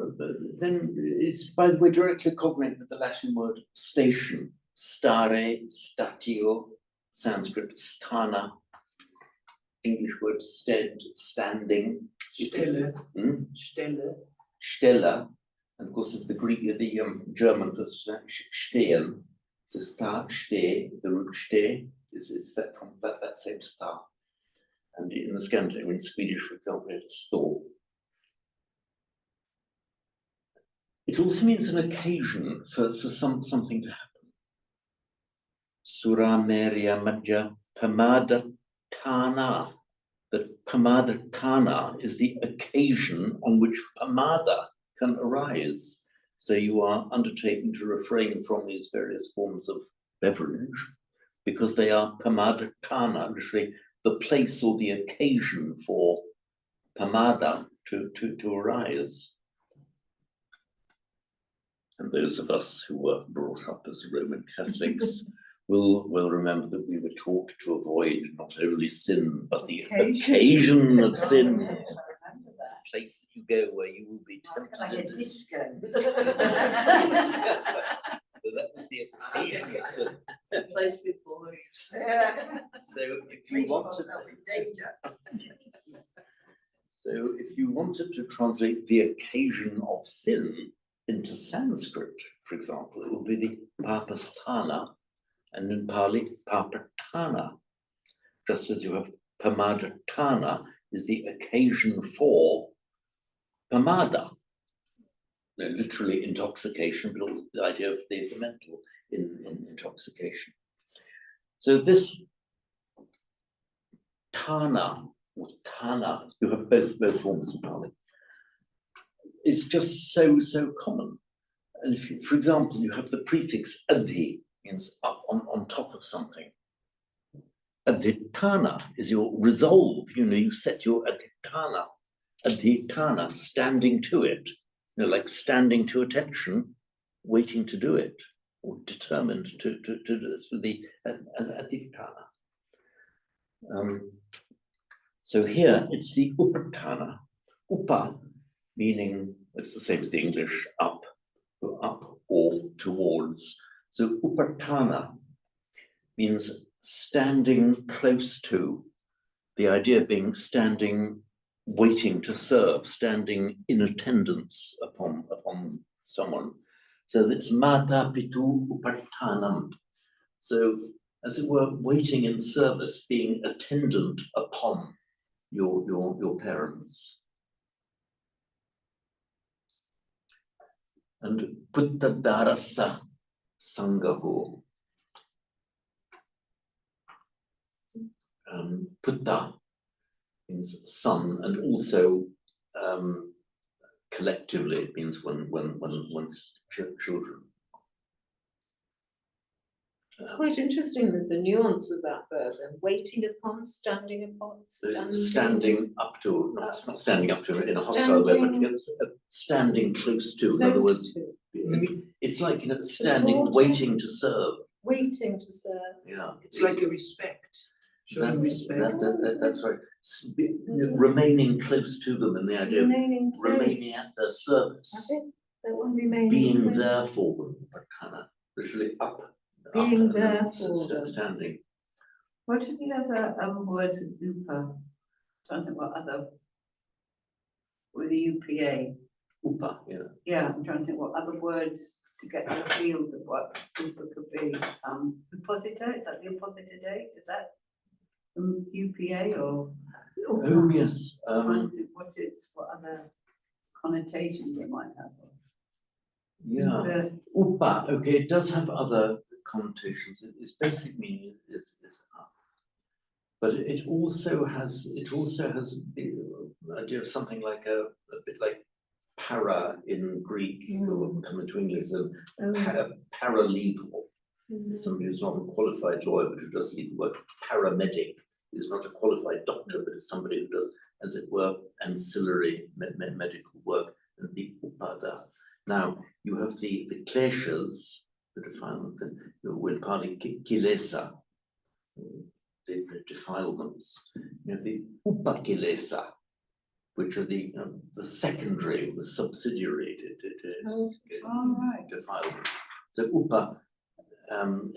then it's, by the way, directly cognate with the Latin word station, stare, statio, Sanskrit, sthana, English word stead, standing. Stelle. Hmm? Stelle. Stelle, and of course the Greek, the German was stehen, so sta, ste, the root ste is that from that same star. And in the Scandinavian, Swedish, for example, it's stall. It also means an occasion for something to happen. Sura Maria Madhya Pamada Tana. That Pamada Tana is the occasion on which Pamada can arise. So you are undertaking to refrain from these various forms of beverage because they are Pamada Tana, literally the place or the occasion for Pamada to arise. And those of us who were brought up as Roman Catholics will remember that we were taught to avoid not only sin, but the occasion of sin. Yes, I remember that. Place that you go where you will be Like a tempted. disco. So that was the occasion of sin. Place before you. Yeah. So if you wanted, so if you wanted to translate the occasion of sin into Sanskrit, for example, it would be the papasthana, and in Pali, papatana. Just as you have pamadatana is the occasion for pamada. Literally intoxication, but also the idea of the mental in intoxication. So this tana or tana, you have both forms in Pali, is just so common. And if you, for example, you have the prefix adhi, means up on top of something. Adhitana is your resolve, you set your adhitana, standing to it, like standing to attention, waiting to do it, or determined to do this with the adhitana. So here it's the upatana, upa meaning it's the same as the English up or towards. So upatana means standing close to, the idea being standing, waiting to serve, standing in attendance upon someone. So that's mata pitu upattanam. So as it were, waiting in service, being attendant upon your parents. And puttadarasa sangaho. Putta means son, and also collectively it means when one's children. It's quite interesting that the nuance of that verb, and waiting upon, standing upon, Standing up to, not standing up to in a hostile way, but standing close to. In other words, it's like standing, waiting to serve. Waiting to serve. Yeah, It's like a respect. Showing respect. That's right. Remaining close to them, and the idea of remaining at their service. That one remaining Being close. there for them, but kind of literally up. Being up there and for them. standing. What are the other words with upa? Trying to think what other, with the UPA. Upa, yeah. Yeah, I'm trying to think what other words to get the feels of what upa could be. Suppositor, is that the oppositor days? Is that UPA or? Oh yes. Trying to think what other connotations it might have. Yeah. Upa. Okay, it does have other connotations. Its basic meaning is up, but it also has the idea of something like a bit like para in Greek, or come into English, so paralegal. Somebody who's not a qualified lawyer, but who does leave the word paramedic, is not a qualified doctor, but is somebody who does, as it were, ancillary medical work, and the upada. Now, you have the kleshas, the defilement, when Pali kilesa, the defilements. You have the upakilesa, which are the secondary, the subsidiary defilements. So upa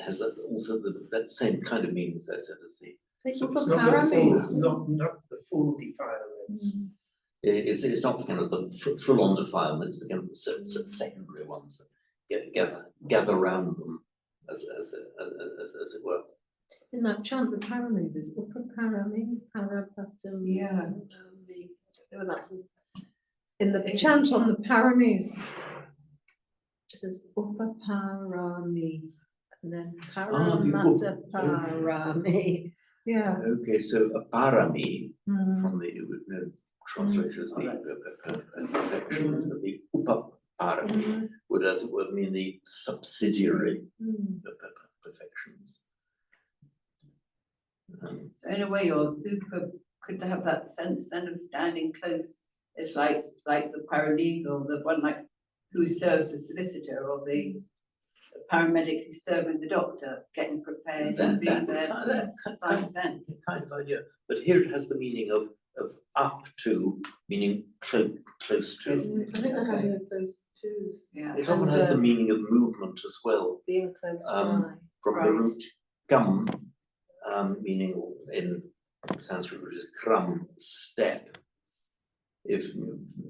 has also that same kind of meaning, as I said, as the. So it's not the full defilements. It's not the kind of the full-on defilement, it's the kind of the secondary ones that gather around them as it were. In that chant, the paramis is upaparami, parapatam. Yeah. That's in the chant on the paramis. It says upaparami, and then paramataparami. Yeah. Okay, so aparami from the translation as the perfections, but the upaparami would, as it would, mean the subsidiary perfections. In a way, your upa could have that sense of standing close. It's like the paralegal, the one like who serves the solicitor, or the paramedic who's serving the doctor, getting prepared and being there. Kind of idea, but here it has the meaning of up to, meaning close to. I think I have those twos. Yeah. It often has the meaning of movement as well. Being close by. From the root gum, meaning in Sanskrit, which is kram, step. If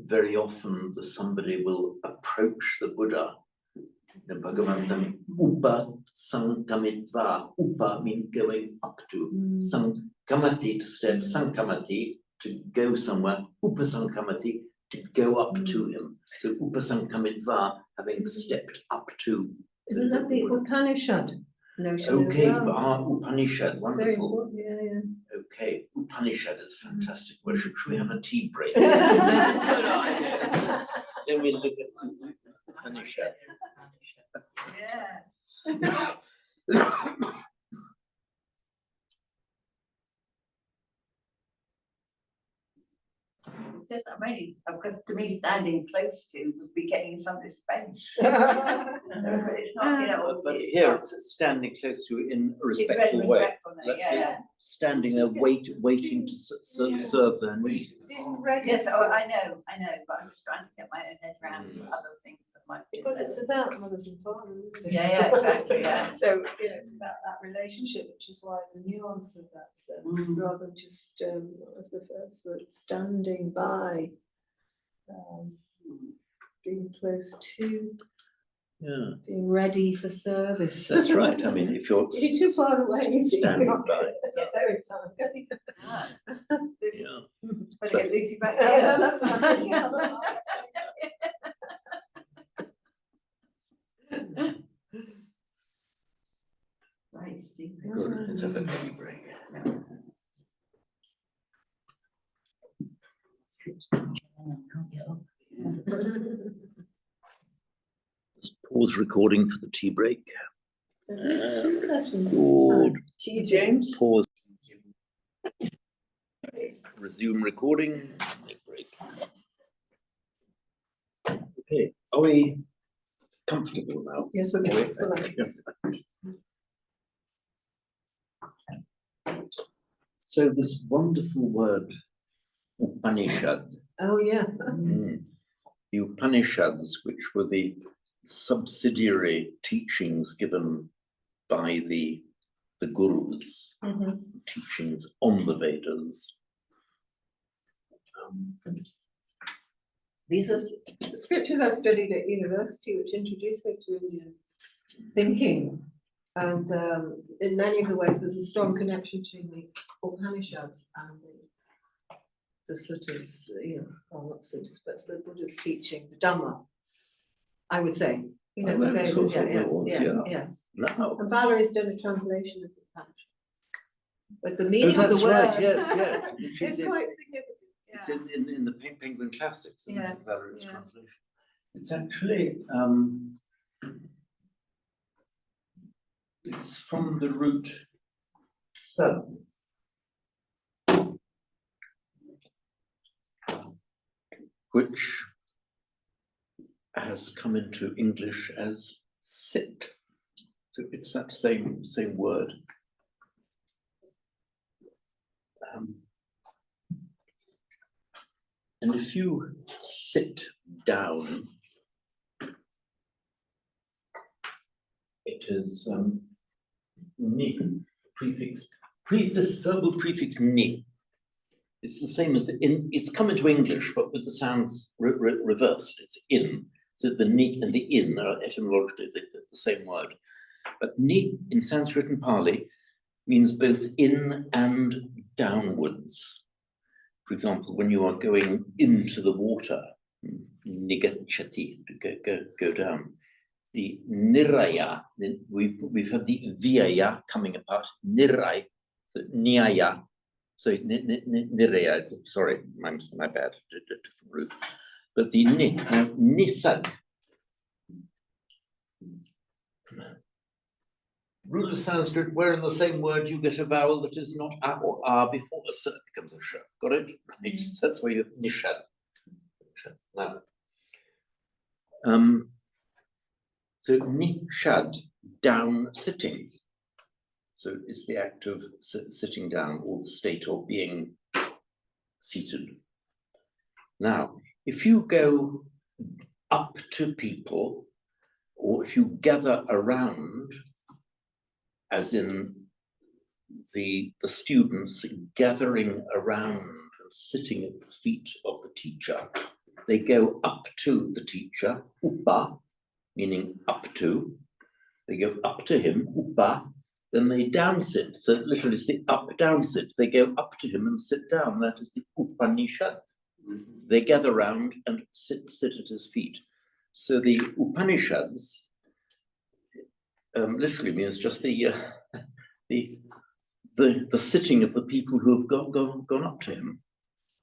very often somebody will approach the Buddha, the Bhagavantam, upa sankamitva, upa means going up to, sankamati to step, sankamati to go somewhere, upa sankamati to go up to him. So upa sankamitva, having stepped up to. Isn't that the Buddha. Upanishad notion Okay, as well? Upanishad, It's very wonderful. important, yeah. Okay, Upanishad is fantastic. Well, should we have a tea break? Good idea. Then we look at Upanishad. Yeah. It's just amazing, because to me, standing close to would be getting in somebody's face. But it's not, you know. But here it's standing close to in a It's very respectful way. respectful, Like yeah. standing there, waiting to serve their needs. Yes, oh, I know, but I'm just trying to get my own head around other things that might be. Because it's about mothers and fathers, isn't it? Yeah, exactly, yeah. So, you know, it's about that relationship, which is why the nuance of that sense, rather than just, what was the first word, standing by, being close to, being ready for service. That's right. I mean, if you're You're too far away, you see. standing by. Get there in time, can you? Yeah. Better get Lucy back Yeah, here. that's what I'm thinking. Right, Steve. Good. Let's have a tea break. Just pause recording for the tea break. So there's two sessions. Good. Tea, James. Pause. Resume recording. Take break. Okay, are we comfortable now? Yes, we're Are good. we? So this wonderful word, Upanishad. Oh, yeah. The Upanishads, which were the subsidiary teachings given by the gurus, teachings on the Vedas. These are scriptures I've studied at university, which introduced me to Indian thinking. And in many of the ways, there's a strong connection between the Upanishads and the suttas, you know, well, not suttas, but it's the Buddha's teaching, the Dhamma, I would say. You know, the Vedas, yeah. No. And Valerie's done a translation of the Upanishad. But the meaning of the that's word right, yes. is quite significant. It's in the Penguin Classics, in Yes, Valerie's yeah. translation. It's actually, it's from the root sun, which has come into English as sit. So it's that same word. And if you sit down, it is ni prefix. This verbal prefix ni. It's the same as the in. It's come into English, but with the sounds reversed. It's in. So the ni and the in are etymologically the same word. But ni in Sanskrit and Pali means both in and downwards. For example, when you are going into the water, nigachati, to go down. The niraya, we've had the vyaya coming apart, nirai, so nyaya, so niraya, sorry, my bad, different route. But the ni, now nisag. Rule of Sanskrit, where in the same word you get a vowel that is not a or a before a s becomes a sh. Got it? Right. So that's where you have nishad. Now, so nishad, down sitting. So it's the act of sitting down, or the state of being seated. Now, if you go up to people, or if you gather around, as in the students gathering around and sitting at the feet of the teacher. They go up to the teacher, upa, meaning up to. They go up to him, upa, then they down sit. So literally it's the up down sit. They go up to him and sit down. That is the Upanishad. They gather round and sit at his feet. So the Upanishads literally means just the sitting of the people who have gone up to him.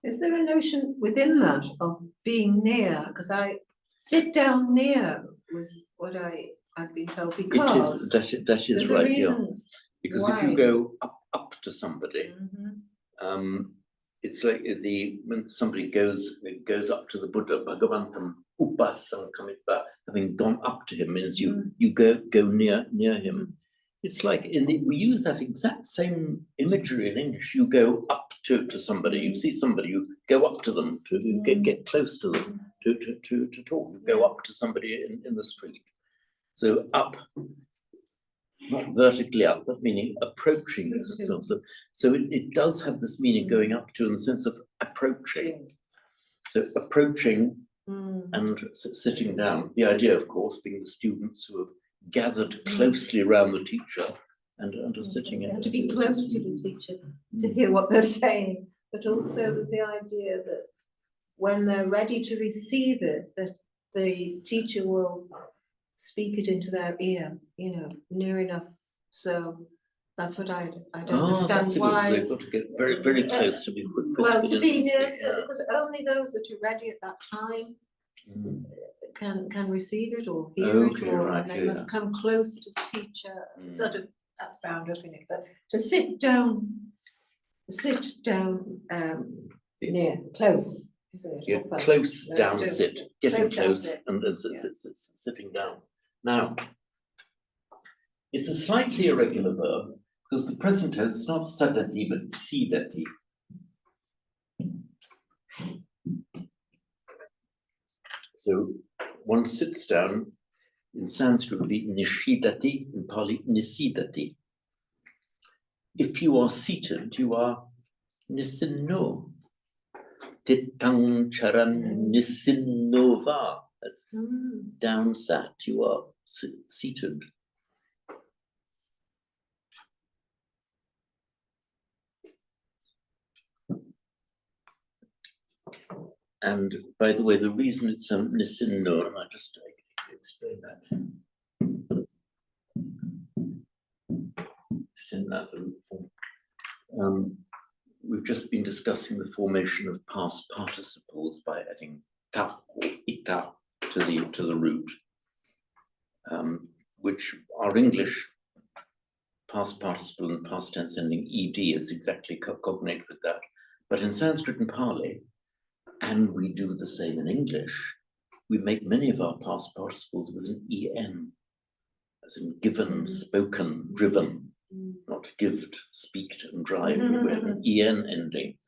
Is there a notion within that of being near? Because I sit down near was what I'd been told, because That is there's a right, yeah. reason Because if you why. go up to somebody, Mhm. it's like when somebody goes up to the Buddha, Bhagavantam Upasankamita, having gone up to him means you go near him. It's like we use that exact same imagery in English. You go up to somebody, you see somebody, you go up to them to get close to them to talk. You go up to somebody in the street. So up, not vertically up, but meaning approaching. So it does have this meaning going up to in the sense of approaching. So approaching and sitting down. The idea, of course, being the students who have gathered closely around the teacher and are sitting in. To be close to the teacher, to hear what they're saying, but also there's the idea that when they're ready to receive it, that the teacher will speak it into their ear, near enough. So that's what I don't understand why. They've got to get very, very close to be Well, to be near, so because only those that are ready at that time can receive it or hear it, or right, they must come close to the teacher. Sort of, that's bound up in it. But to sit down near, close. Isn't it? Yeah, Upper. close Those down two. sit, getting Close down close sit. and sitting down. Now, it's a slightly irregular verb because the present tense is not sadati but sidati. So one sits down, in Sanskrit would be nishidati, in Pali nisidati. If you are seated, you are nisinno. Titang charan nisinnova. That's down sat, you are seated. And by the way, the reason it's nisinno, I just explain that. We've just been discussing the formation of past participles by adding ta or ita to the root, which our English past participle and past tense ending ed is exactly cognate with that. But in Sanskrit and Pali, and we do the same in English, we make many of our past participles with an en, as in given, spoken, driven, not gived, speaked, and drive. We have an en ending,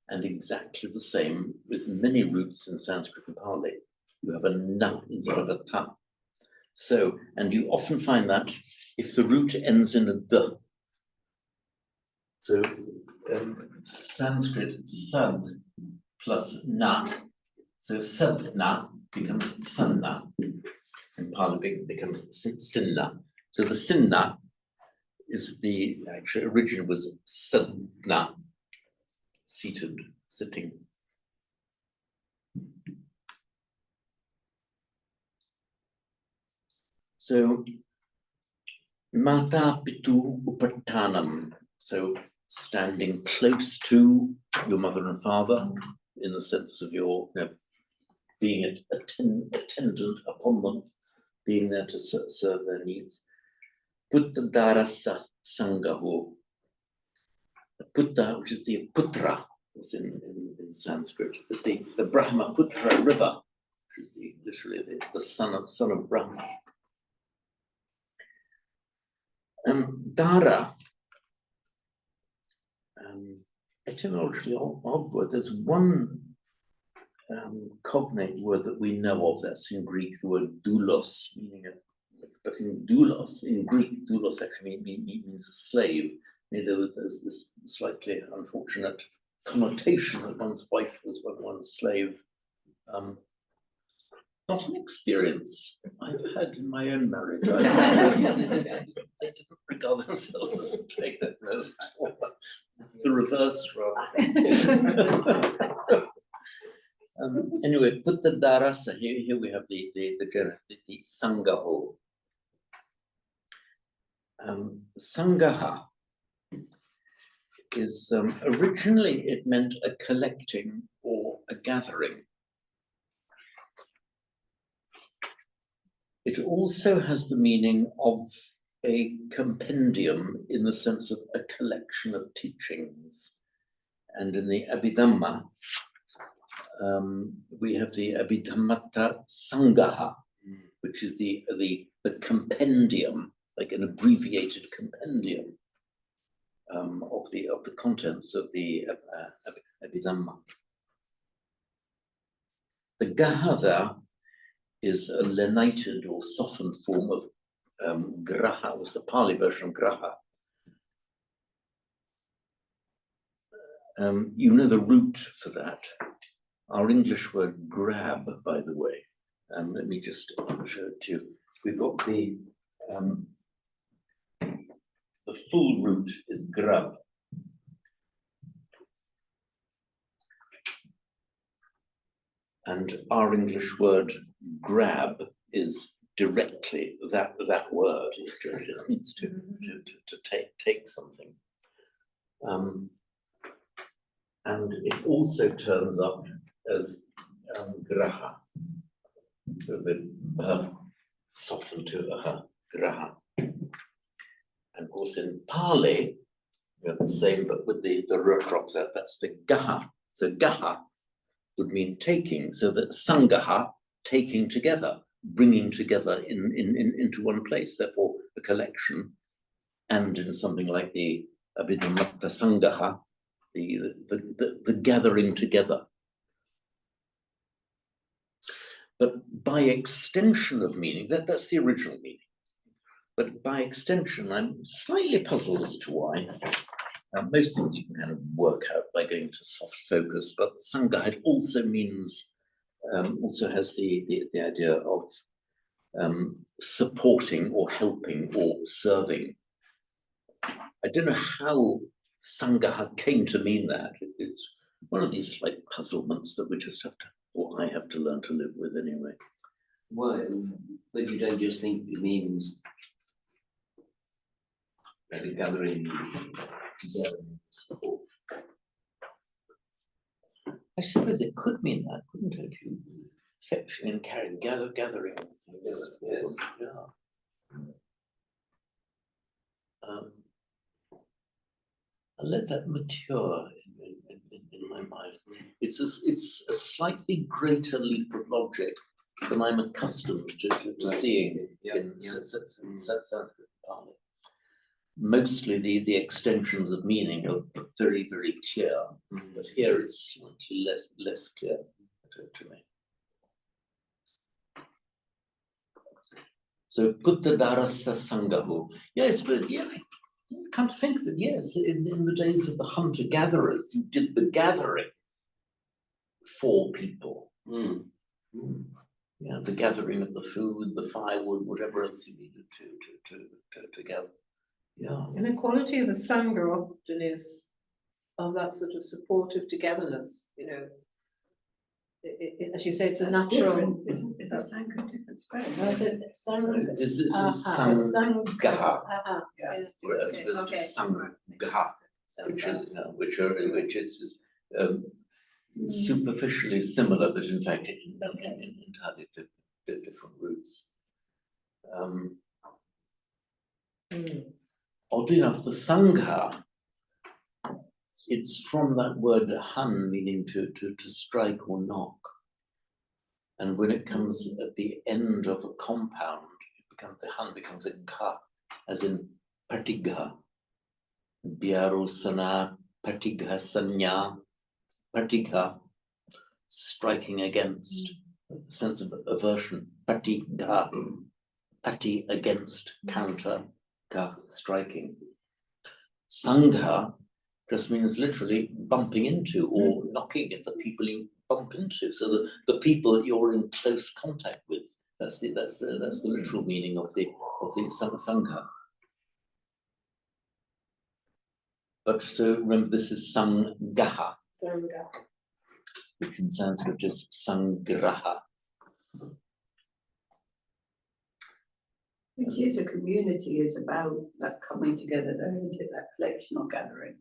and exactly the same with many roots in Sanskrit and Pali. You have a na instead of a ta. So, and you often find that if the root ends in a d. So, Sanskrit sad plus na. So sadna becomes sanna, and Pali becomes sinna. So the sinna is the actual origin was sadna, seated, sitting. So mata pitu upattanam. So standing close to your mother and father in the sense of your being attendant upon them, being there to serve their needs. Putta darasa sangaho. Putta, which is the putra, was in Sanskrit, is the Brahmaputra river, which is literally the son of Brahma. Dara, etymologically odd word. There's one cognate word that we know of that's in Greek, the word doulos, meaning but in doulos, in Greek, doulos actually means a slave. There's this slightly unfortunate connotation that one's wife was one's slave. Not an experience I've had in my own marriage. They didn't regard themselves as like that, the reverse rather. Anyway, put the darasa here. Here we have the sangaho. Sangaha is originally it meant a collecting or a gathering. It also has the meaning of a compendium in the sense of a collection of teachings. And in the Abhidhamma, we have the Abhidhammata Sangaha, which is the compendium, like an abbreviated compendium of the contents of the Abhidhamma. The Gahada is a lenited or softened form of graha, was the Pali version of graha. You know the root for that. Our English word grab, by the way. Let me just show it to you. We've got the full root is grab. And our English word grab is directly that word. It needs to take something. And it also turns up as graha, the softened to graha. And of course in Pali, we have the same, but with the root drops out, that's the gaha. So gaha would mean taking, so that sangaha, taking together, bringing together into one place, therefore a collection. And in something like the Abhidhammata Sangaha, the gathering together. But by extension of meaning, that's the original meaning. But by extension, I'm slightly puzzled as to why. Most things you can kind of work out by going to soft focus, but Sangha, it also means, also has the idea of supporting or helping or serving. I don't know how Sangha came to mean that. It's one of these slight puzzlements that we just have to, or I have to learn to live with anyway. Why? But you don't just think it means like a gathering together and support. I suppose it could mean that, couldn't it? You fetch and carry, gathering. Yes, yes. Yeah. I'll let that mature in my mind. It's a slightly greater leap of logic than I'm accustomed to seeing in Sanskrit Pali. Mostly the extensions of meaning are very, very clear, but here it's slightly less clear to me. So Putta Darasa Sangaho. Yes, but yeah, I can't think of it. Yes, in the days of the hunter-gatherers, you did the gathering for people. Yeah, the gathering of the food, the firewood, whatever else you needed to gather. Yeah. And the quality of a sangha often is of that sort of supportive togetherness, you know. As you say, it's a natural. Is a sangha different spelling? No, is it sangha? This is Sangha. Whereas opposed to Sangha, which is superficially similar, but in fact in entirely different roots. Oddly enough, the Sangha, it's from that word han, meaning to strike or knock. And when it comes at the end of a compound, the han becomes a gha, as in patigha. Byarusana, patigha sanya, patigha, striking against, the sense of aversion, patigha, pati against, counter, ka, striking. Sangha just means literally bumping into or knocking at the people you bump into. So the people that you're in close contact with. That's the literal meaning of the Sangha. But so remember, this is Sangaha, which in Sanskrit is Sangraha. Which is a community, is about that coming together, that collection or gathering.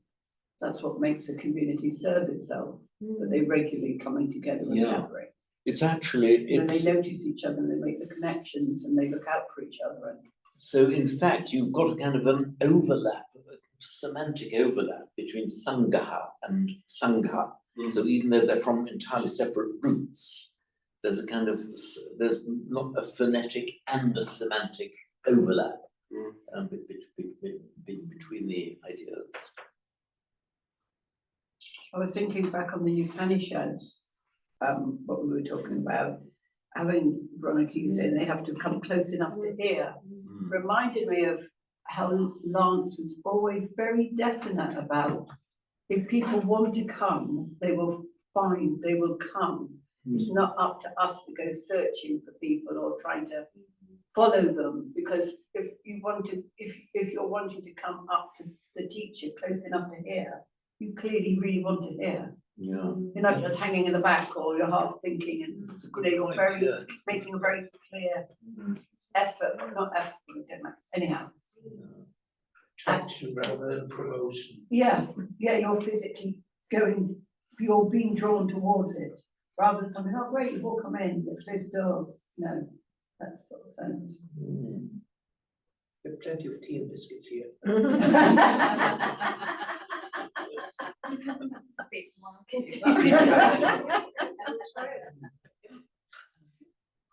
That's what makes a community serve itself, that they regularly coming together and Yeah. gathering. It's actually, And they notice each other, and they make the connections, and they look out for each other. And so in fact, you've got a kind of an overlap, a semantic overlap between Sangaha and Sangha. So even though they're from entirely separate roots, there's a kind of, there's not a phonetic and a semantic overlap between the ideas. I was thinking back on the Upanishads, what we were talking about, having Veronica, you saying they have to come close enough to hear, reminded me of how Lance was always very definite about, if people want to come, they will find, they will come. It's not up to us to go searching for people or trying to follow them, because if you're wanting to come up to the teacher close enough to hear, you clearly really want to hear. Yeah. You're not just hanging in the back, or you're half thinking, and That's a good you're point, very yeah. making a very clear effort, not effort, anyhow. Traction rather than promotion. Yeah, you're physically going, you're being drawn towards it, rather than something, oh great, you've all come in, let's close the door. No, that sort of sense. There are plenty of tea and biscuits here.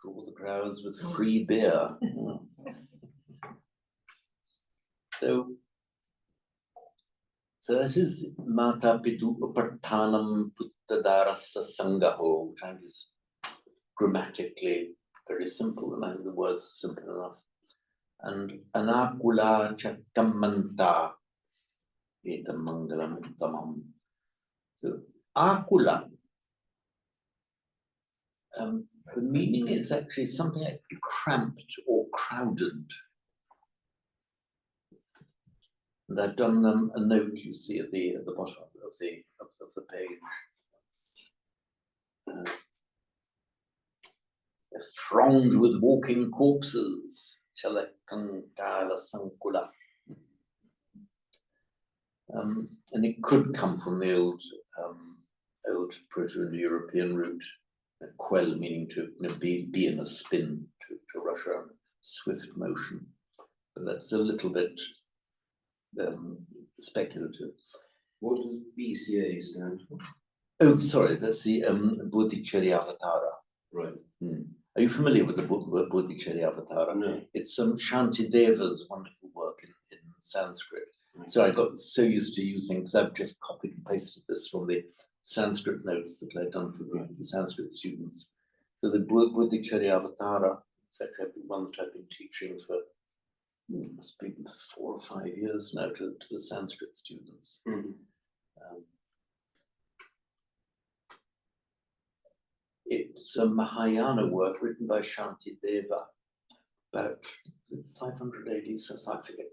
Draw the crowds with free beer. So that is Mata Pitu Upattanam Puttadarasa Sangaho, which is grammatically very simple, and I think the words are simple enough. And Anakula Chakamanta Etam Mangalam Uttamam. So Akula, the meaning is actually something like cramped or crowded. And I've done a note, you see, at the bottom of the page. Thronged with walking corpses, Chalakankala Sankula. And it could come from the old Proto-Indo-European root, quell meaning to be in a spin, to rush around, swift motion. But that's a little bit speculative. What does BCA stand for? Oh, sorry, that's the Bodhicharyavatara. Right. Are you familiar with the Bodhicharyavatara? No. It's Shantideva's wonderful work in Sanskrit. So I got so used to using, because I've just copied and pasted this from the Sanskrit notes that I've done for the Sanskrit students. So the Bodhicharyavatara, it's actually one that I've been teaching for, must be 4 or 5 years now to the Sanskrit students. It's a Mahayana work written by Shantideva about 500 AD, so I forget,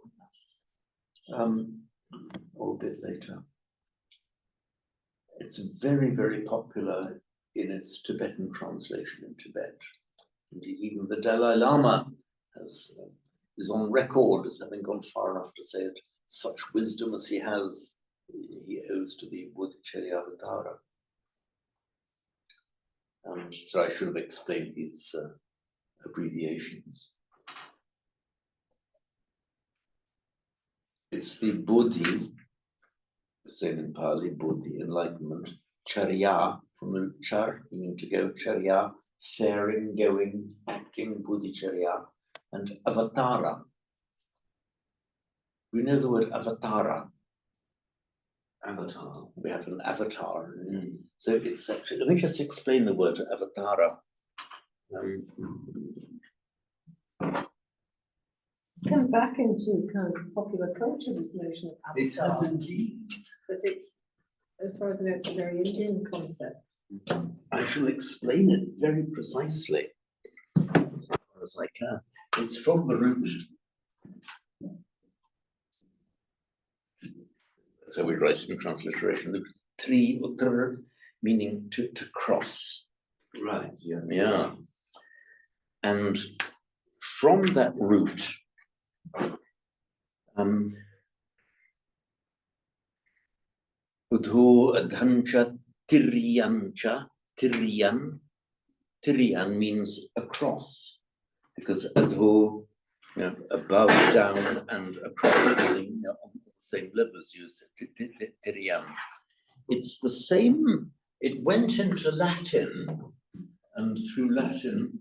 or a bit later. It's very, very popular in its Tibetan translation in Tibet. Indeed, even the Dalai Lama is on record as having gone far enough to say that such wisdom as he has, he owes to the Bodhicharyavatara. So I should have explained these abbreviations. It's the Bodhi, same in Pali, Bodhi, enlightenment, Charya, from the root char, meaning to go, Charya, faring, going, acting, Bodhicharya, and Avatara. We know the word Avatara. Avatar. We have an avatar. So it's actually, let me just explain the word Avatara. It's come back into kind of popular culture, this notion of It has avatar, indeed. but it's, as far as I know, it's a very Indian concept. I shall explain it very precisely as far as I can. It's from the root. So we write it in transliteration, the tri utter, meaning to cross. Right, yeah. Yeah. And from that root, udho adhancha tiryancha, tiryan means across, because adho, above, down, and across, meaning on the same level as you said, tiryan. It's the same, it went into Latin, and through Latin,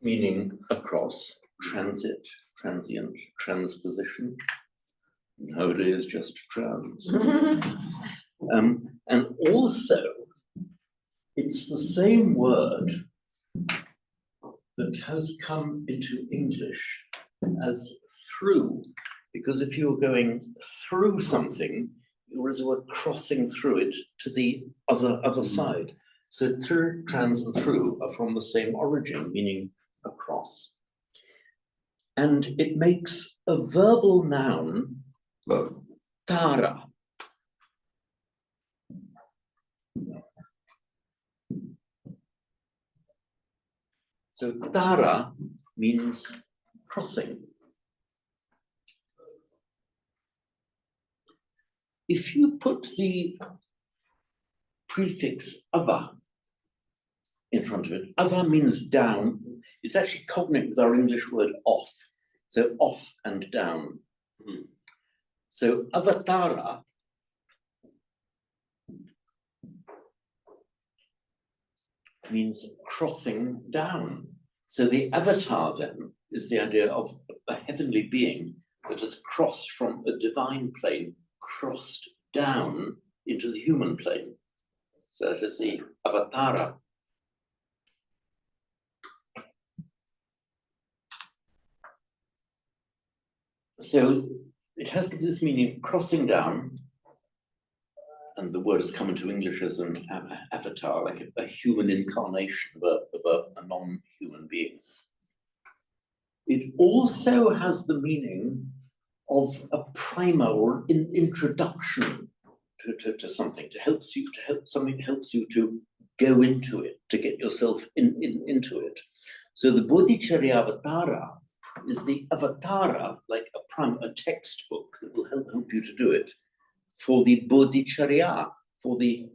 meaning across, transit, transient, transposition. Nowadays, just trans. And also, it's the same word that has come into English as through, because if you're going through something, you're as it were crossing through it to the other side. So through, trans, and through are from the same origin, meaning across. And it makes a verbal noun, tara. So tara means crossing. If you put the prefix ava in front of it, ava means down. It's actually cognate with our English word off. So off and down. So avatara means crossing down. So the avatar then is the idea of a heavenly being that has crossed from a divine plane, crossed down into the human plane. So that is the avatara. So it has this meaning of crossing down, and the word has come into English as an avatar, like a human incarnation of a non-human being. It also has the meaning of a primer or an introduction to something, something helps you to go into it, to get yourself into it. So the Bodhicharya Avatara is the avatara, like a textbook that will help you to do it, for the Bodhicharya, for the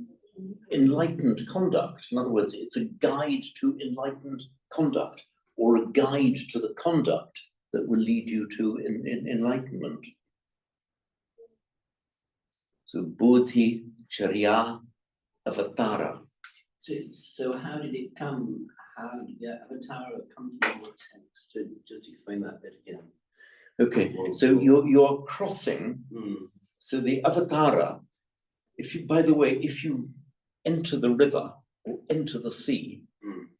enlightened conduct. In other words, it's a guide to enlightened conduct, or a guide to the conduct that will lead you to enlightenment. So Bodhicharya Avatara. So how did it come? How did the avatar come to your text? Just explain that bit again. Okay, so you're crossing. So the avatara, by the way, if you enter the river or enter the sea,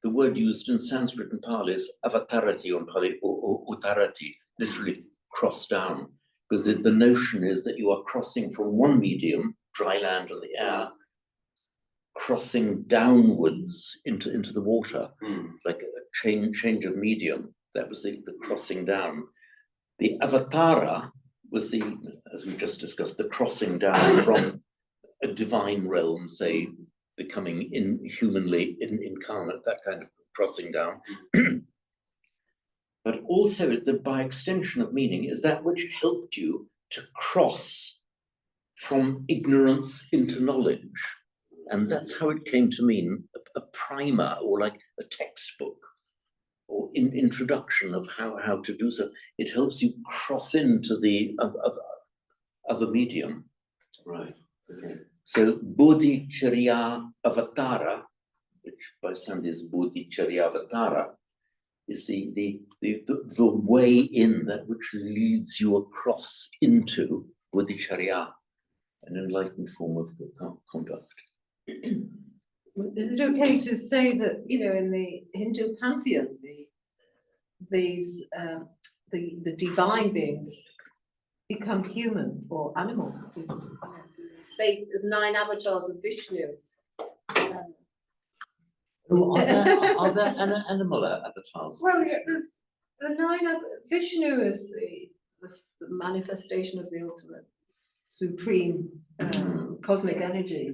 the word used in Sanskrit and Pali is avatarati on Pali or utarati, literally cross down. Because the notion is that you are crossing from one medium, dry land and the air, crossing downwards into the water, like a change of medium. That was the crossing down. The avatara was as we just discussed, the crossing down from a divine realm, say, becoming humanly incarnate, that kind of crossing down. But also, by extension of meaning, is that which helped you to cross from ignorance into knowledge. And that's how it came to mean a primer, or like a textbook, or introduction of how to do so. It helps you cross into the other medium. Right. Okay. So Bodhicharya Avatara, which by Sandhi is Bodhicharya Avatara, is the way in, that which leads you across into Bodhicharya, an enlightened form of conduct. Is it okay to say that, in the Hindu pantheon, these, the divine beings become human or animal. Say there's 9 avatars of Vishnu. Oh, are there animal avatars? Well, yeah, there's the 9 Vishnu is the manifestation of the ultimate supreme cosmic energy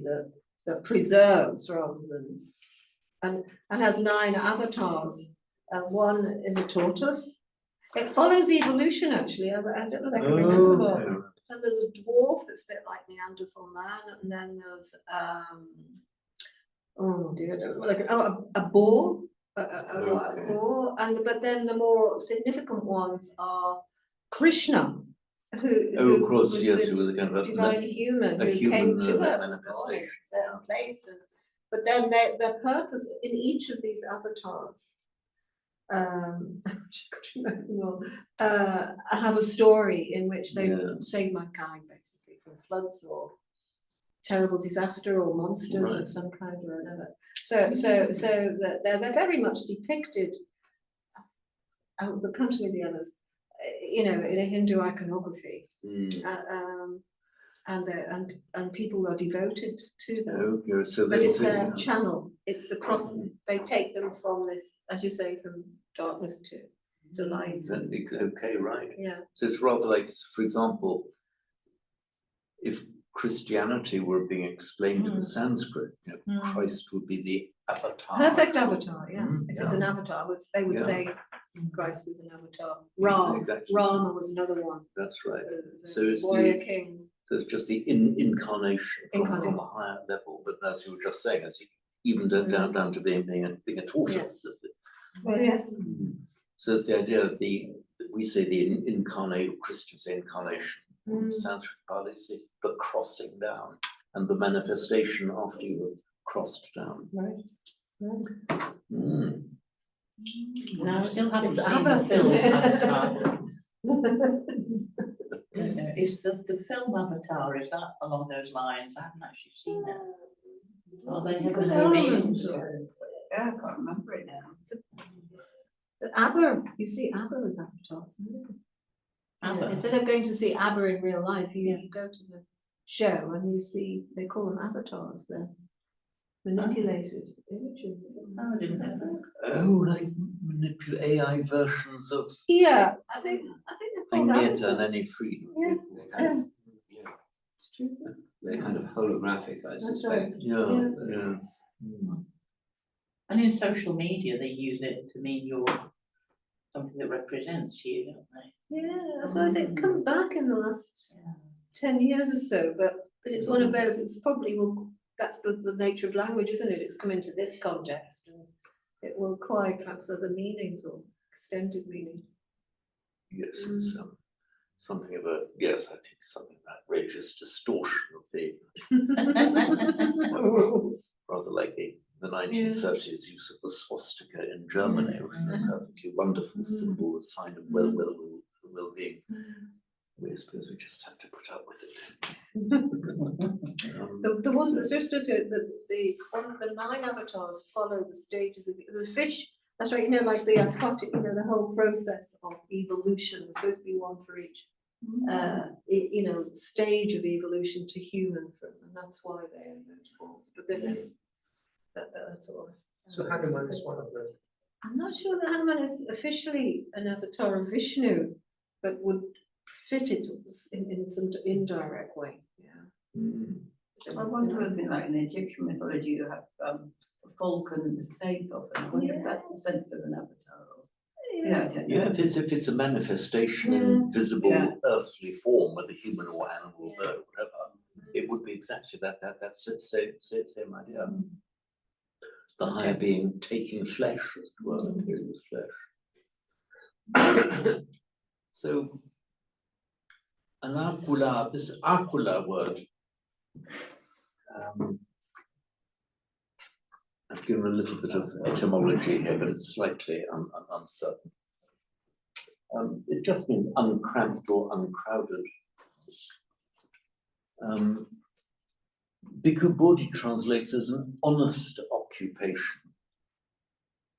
that preserves rather than and has 9 avatars. One is a tortoise. It follows evolution actually. I don't know if I can remember them all. And there's a dwarf that's a bit like Neanderthal man, and then there's oh dear, I don't know, like a boar, a boar, and but then the more significant ones are Krishna, who of course, was yes, the who was a kind of divine human a who came human, to us manifestation. a certain place, and but then their purpose in each of these avatars. Have a story in which they save mankind basically from floods or terrible disaster or monsters of some kind or another. So that they're very much depicted. The country of the others, in a Hindu iconography, and people are devoted to them. Okay, so But it's their channel. It's the cross. They take them from this, as you say, from darkness to light. Okay, right. Yeah. So it's rather like, for example, if Christianity were being explained in Sanskrit, Christ would be the avatar. Perfect avatar. Yeah. It is yeah. an avatar. They would say Christ was an avatar. Exactly. Rama was another one. That's right. The So it's warrior king. So it's just the incarnation from a higher level. But as you were just saying, even down to being a tortoise. Well, yes. So it's the idea of we say the incarnate, Christians say incarnation. Sanskrit Pali say the crossing down and the manifestation after you have crossed down. Right. Now, I still haven't It's seen the Abba. film Avatar. Is the film Avatar, is that along those lines? I haven't actually seen it. Are they heavenly beings? Yeah, I can't remember it now. But Abba, you see Abba as avatars. Abba. Instead of going to see Abba in real life, you go to the show and you see, they call them avatars. They're manipulated images. Oh, I didn't know that. Oh, like AI versions of. Yeah, I think they're called Agneta avatars. and any free. Yeah. It's true. They're kind of holographic, I suspect. Yeah. And in social media, they use it to mean you're something that represents you, don't they? Yeah, that's why I say it's come back in the last 10 years or so, but it's one of those, it's probably that's the nature of language, isn't it? It's come into this context and it will acquire perhaps other meanings or extended meaning. Yes, it's something of a, I think something of an outrageous distortion of the, rather like the 1930s use of the swastika in Germany, which is a perfectly wonderful symbol, a sign of well-being. I suppose we just have to put up with it. The ones that's just the 9 avatars follow the stages of the fish. That's right, like the aquatic, the whole process of evolution. There's supposed to be one for each, stage of evolution to human, and that's why they're in those forms. But then that's all. So Hanuman is one of them. I'm not sure that Hanuman is officially an avatar of Vishnu, but would fit it in some indirect way. I wonder if it's like in Egyptian mythology you have a falcon and a snake often. I wonder if that's the sense of an avatar. I don't know. If it's a manifestation in visible earthly form, whether human or animal, bird, whatever, it would be exactly that's the same idea. The higher being taking flesh, as it were, appearing as flesh. So, this akula word, I've given a little bit of etymology here, but it's slightly uncertain. It just means uncramped or uncrowded. Bhikkhu Bodhi translates as an honest occupation.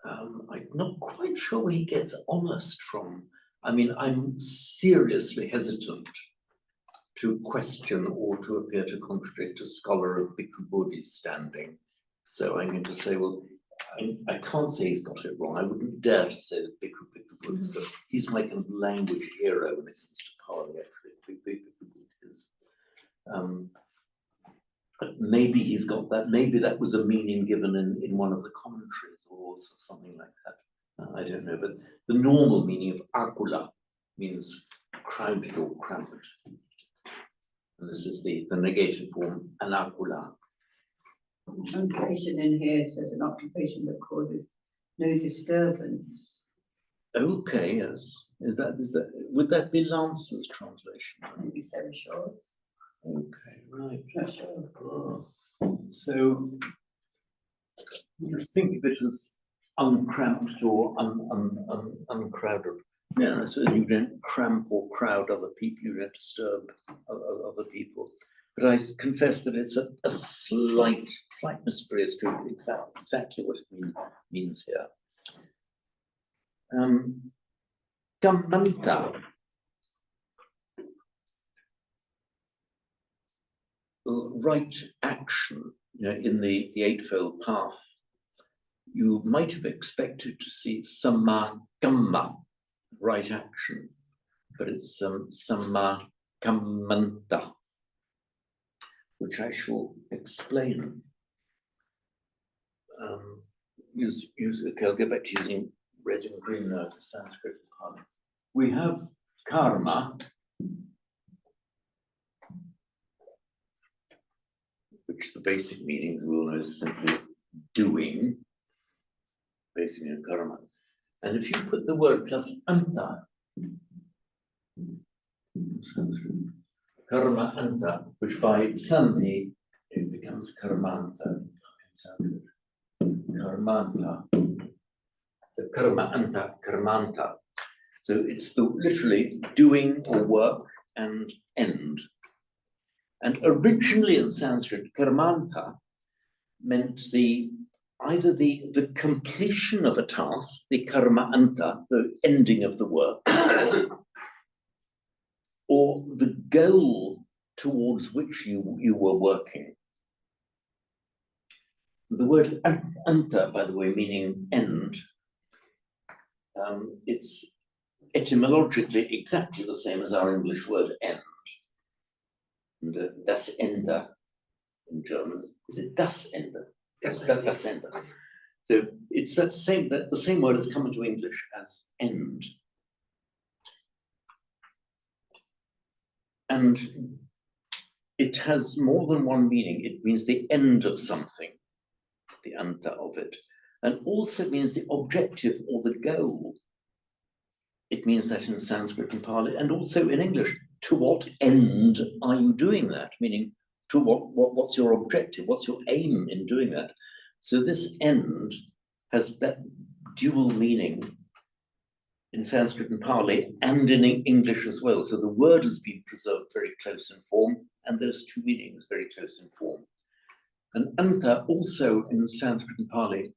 I'm not quite sure where he gets honest from. I mean, I'm seriously hesitant to question or to appear to contradict a scholar of Bhikkhu Bodhi's standing. So I'm going to say, well, I can't say he's got it wrong. I wouldn't dare to say that Bhikkhu Bodhi's got it. He's my kind of language hero when it comes to Pali, actually. Bhikkhu Bodhi is. But maybe he's got that, maybe that was a meaning given in one of the commentaries or something like that. I don't know, but the normal meaning of akula means crowded or cramped. And this is the negated form, anakula. Translation in here says an occupation that causes no disturbance. Okay, yes. Is that, would that be Lance's translation? Maybe Sarah Shaw's. Okay, right. Not sure. So you think of it as uncramped or uncrowded. Yeah, so you don't cramp or crowd other people, you don't disturb other people. But I confess that it's a slight misphrase to exactly what it means here. Kammanta. Right action, in the Eightfold Path, you might have expected to see samma kamma, right action, but it's samma kammanta, which I shall explain. Okay, I'll go back to using red and green now to Sanskrit. We have karma, which the basic meaning we all know is simply doing, basic meaning of karma. And if you put the word plus anta, karma anta, which by sandhi it becomes karmanta. Karmanta. So karma anta, karmanta. So it's literally doing or work and end. And originally in Sanskrit, karmanta meant either the completion of a task, the karma anta, the ending of the work, or the goal towards which you were working. The word anta, by the way, meaning end, it's etymologically exactly the same as our English word end. And das Ende in German, is it das Ende? Das Ende. So it's the same word has come into English as end. And it has more than one meaning. It means the end of something, the anta of it, and also means the objective or the goal. It means that in Sanskrit and Pali, and also in English. To what end are you doing that? Meaning, to what's your objective? What's your aim in doing that? So this end has that dual meaning in Sanskrit and Pali and in English as well. So the word has been preserved very close in form, and those two meanings very close in form. And anta also in Sanskrit and Pali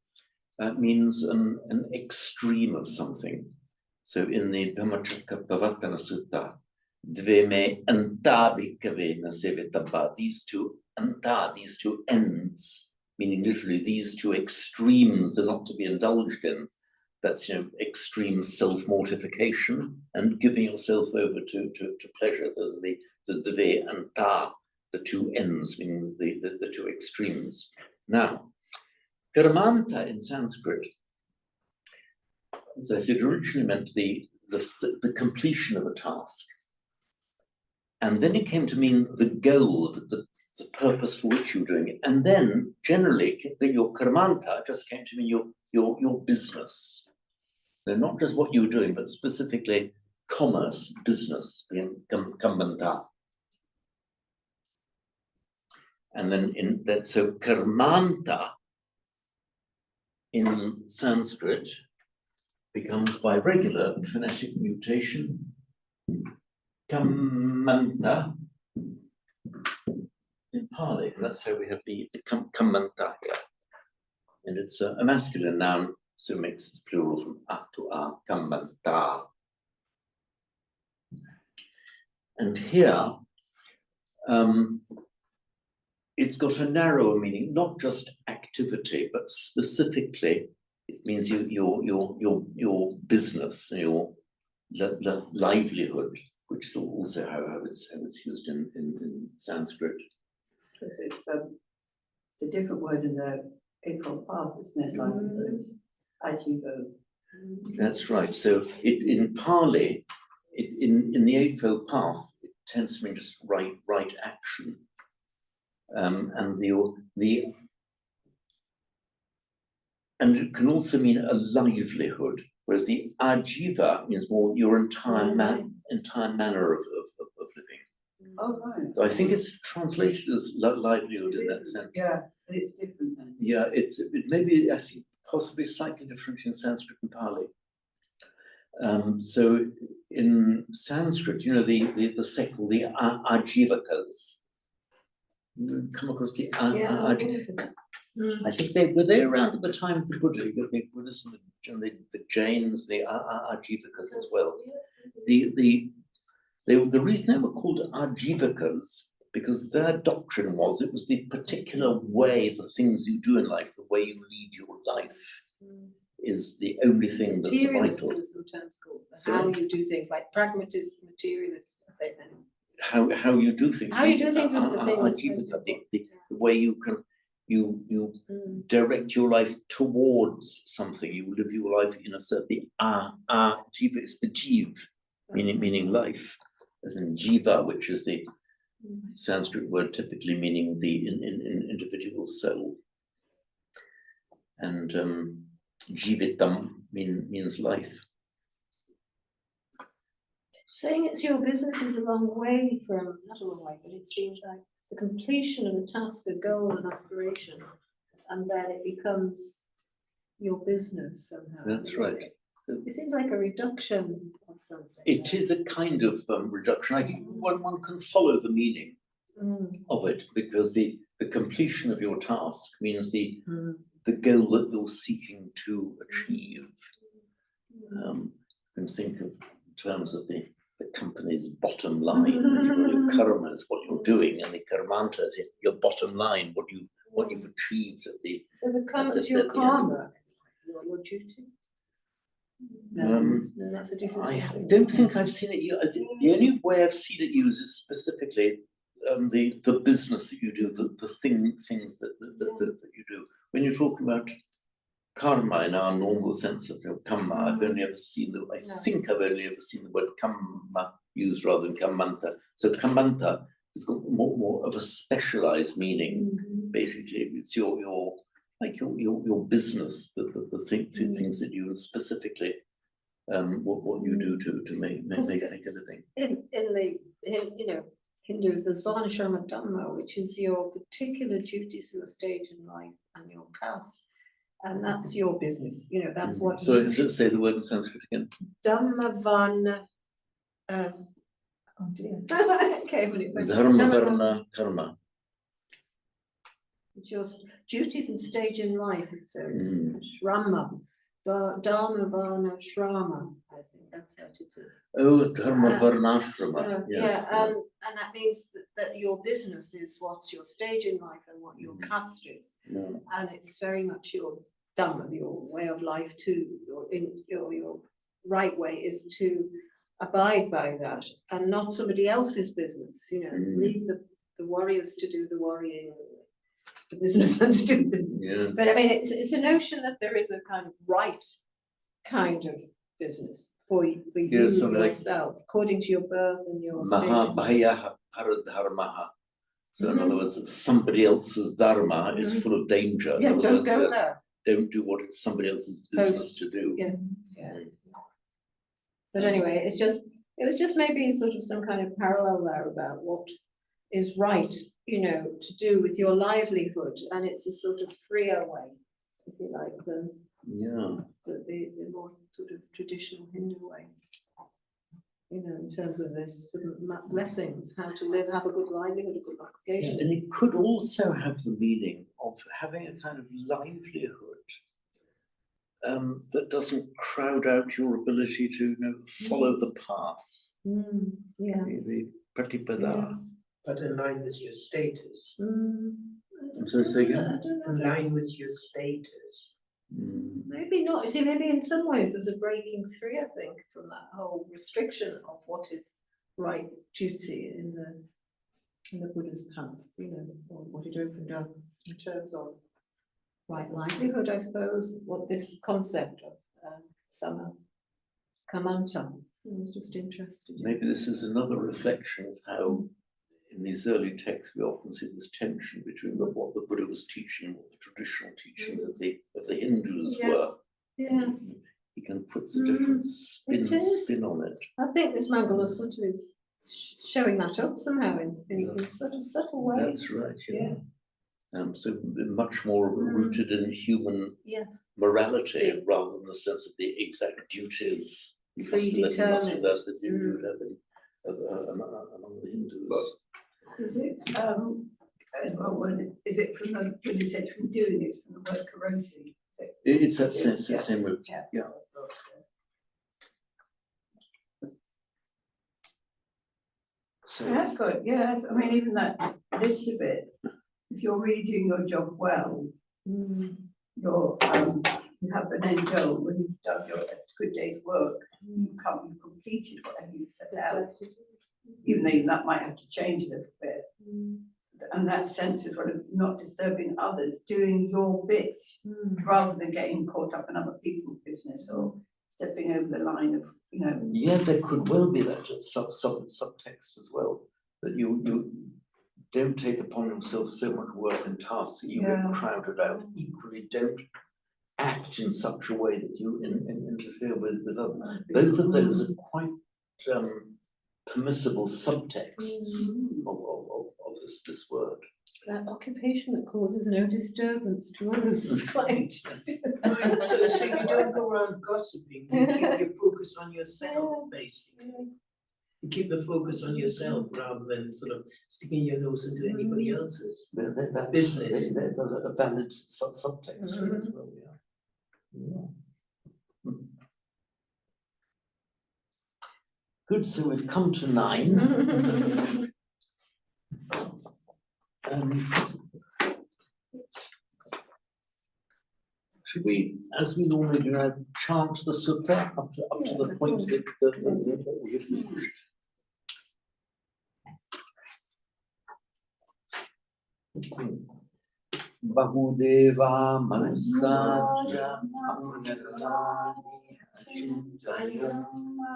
means an extreme of something. So in the Dhammacakkappavattana Sutta, Dve me anta bhikkhave na sevitabha. These two anta, these two ends, meaning literally these two extremes are not to be indulged in. That's extreme self-mortification and giving yourself over to pleasure. Those are the dve anta, the two ends, meaning the two extremes. Now, karmanta in Sanskrit, as I said, originally meant the completion of a task. And then it came to mean the goal, the purpose for which you're doing it. And then generally, your karmanta just came to mean your business. So not just what you were doing, but specifically commerce, business, kammanta. And then so karmanta in Sanskrit becomes by regular phonetic mutation kammanta in Pali. That's how we have the kammanta here. And it's a masculine noun, So it makes this plural from a to a, kamanta. And here, it's got a narrower meaning, not just activity, but specifically, it means your business, your livelihood, which is also how it's used in Sanskrit. Because it's a different word in the Eightfold Path, isn't it? Livelihood, ajiva. That's right. So in Pali, in the Eightfold Path, it tends to mean just right action. And it can also mean a livelihood, whereas the ajiva means more your entire manner of living. Oh, right. So I think it's translated as livelihood in that sense. Yeah, but it's different then. Yeah, it may be, I think, possibly slightly different in Sanskrit and Pali. So in Sanskrit, you know, the secular, the ajivakas. You come across the I think they were around at the time of the Buddha. You got the Buddhists and the Jains, the ajivakas as well. The reason they were called ajivakas because their doctrine was it was the particular way, the things you do in life, the way you lead your life is the only thing that's Materialist, vital. is sometimes called, how you do things, like pragmatist, materialist, I think. How you do things. How you do things is the thing that's most the important. way you can you direct your life towards something. You live your life in a certain jiva is the jiv, meaning life, as in jiva, which is the Sanskrit word typically meaning the individual soul, and jivitam means life. Saying it's your business is a long way from, not a long way, but it seems like the completion of a task, a goal, an aspiration, and then it becomes your business somehow. That's right. It seems like a reduction of something. It is a kind of reduction. I think one can follow the meaning of it because the completion of your task means the goal that you're seeking to achieve. You can think of in terms of the company's bottom line. Your karma is what you're doing, and the karmanta is your bottom line, what you've achieved at the. So the karma is your karma, your duty. No, that's a different. I don't think I've seen it. The only way I've seen it used is specifically the business that you do, the things that you do. When you're talking about karma in our normal sense of karma, I've only ever seen I think I've only ever seen the word karma used rather than kamanta. So kamanta has got more of a specialized meaning. Basically, it's your business, the things that you, and specifically what you do to make a living. In the Hindus, there's Varnashrama Dhamma, which is your particular duties for your stage in life and your caste. And that's your business, that's what. So say the word in Sanskrit again. Dhamma Varna. Oh dear. Okay, Dharma Varna Karma. It's your duties and stage in life. So it's Shrama, Dharma Varna Shrama. I think that's what it is. Oh, Dharma Varna Shrama. Yes. Yeah, and that means that your business is what's your stage in life and what your caste is, and it's very much your dhamma, your way of life too. Your right way is to abide by that and not somebody else's business. Leave the warriors to do the worrying, the businessmen to do business. Yes. But I mean, it's a notion that there is a kind of right kind of business for you yourself, according to your birth and your Mahabhaya Paradharmaha. So in other words, somebody else's dharma is full of danger. Yeah, don't go there. Don't do what it's somebody else's business to do. Yeah. But anyway, it was just maybe sort of some kind of parallel there about what is right, to do with your livelihood, and it's a sort of freer way, if you like, than the more sort of traditional Hindu way. In terms of this blessings, how to live, have a good livelihood, a good occupation. And it could also have the meaning of having a kind of livelihood that doesn't crowd out your ability to, you know, follow the path. Yeah. The Pratipada. But in line with your status. I'm sorry, say again? In line with your status. Maybe not. You see, maybe in some ways there's a breaking through, I think, from that whole restriction of what is right duty in the Buddha's path, you know, or what he opened up in terms of right livelihood, I suppose, what this concept of sama kamanta. I was just interested. Maybe this is another reflection of how in these early texts we often see this tension between what the Buddha was teaching, what the traditional teachings of the Hindus were. Yes. He can put a different spin on it. I think this Mangala Sutta is showing that up somehow in sort of subtle ways. That's right, yeah. So much more rooted in human morality rather than the sense of the exact duties you must do Predetermined. that you would have among the Hindus. Is it, as well, is it from the, when you said from doing it, from the word karoti? It's that same root, yeah. So That's good, yes, I mean, even that list of it, if you're really doing your job well, you're, you have an end goal, when you've done your good day's work, you've completed whatever you set out, even though that might have to change a little bit. And that sense is sort of not disturbing others, doing your bit, rather than getting caught up in other people's business or stepping over the line of, you know. yeah, there could well be that subtext as well, that you don't take upon yourself so much work and tasks that you get crowded out. Equally, don't act in such a way that you interfere with others. Both of those are quite permissible subtexts of this word. That occupation that causes no disturbance to others is quite interesting. Right, so you don't go around gossiping, you keep your focus on yourself, basically. You keep the focus on yourself rather than sort of sticking your nose into anybody else's business. That's a valid subtext for it as well, yeah. Good, so we've come to 9. Should we, as we normally do, chant the sutta up to the point that we have reached? Bahudeva Manusaja Amnatani Ashintayam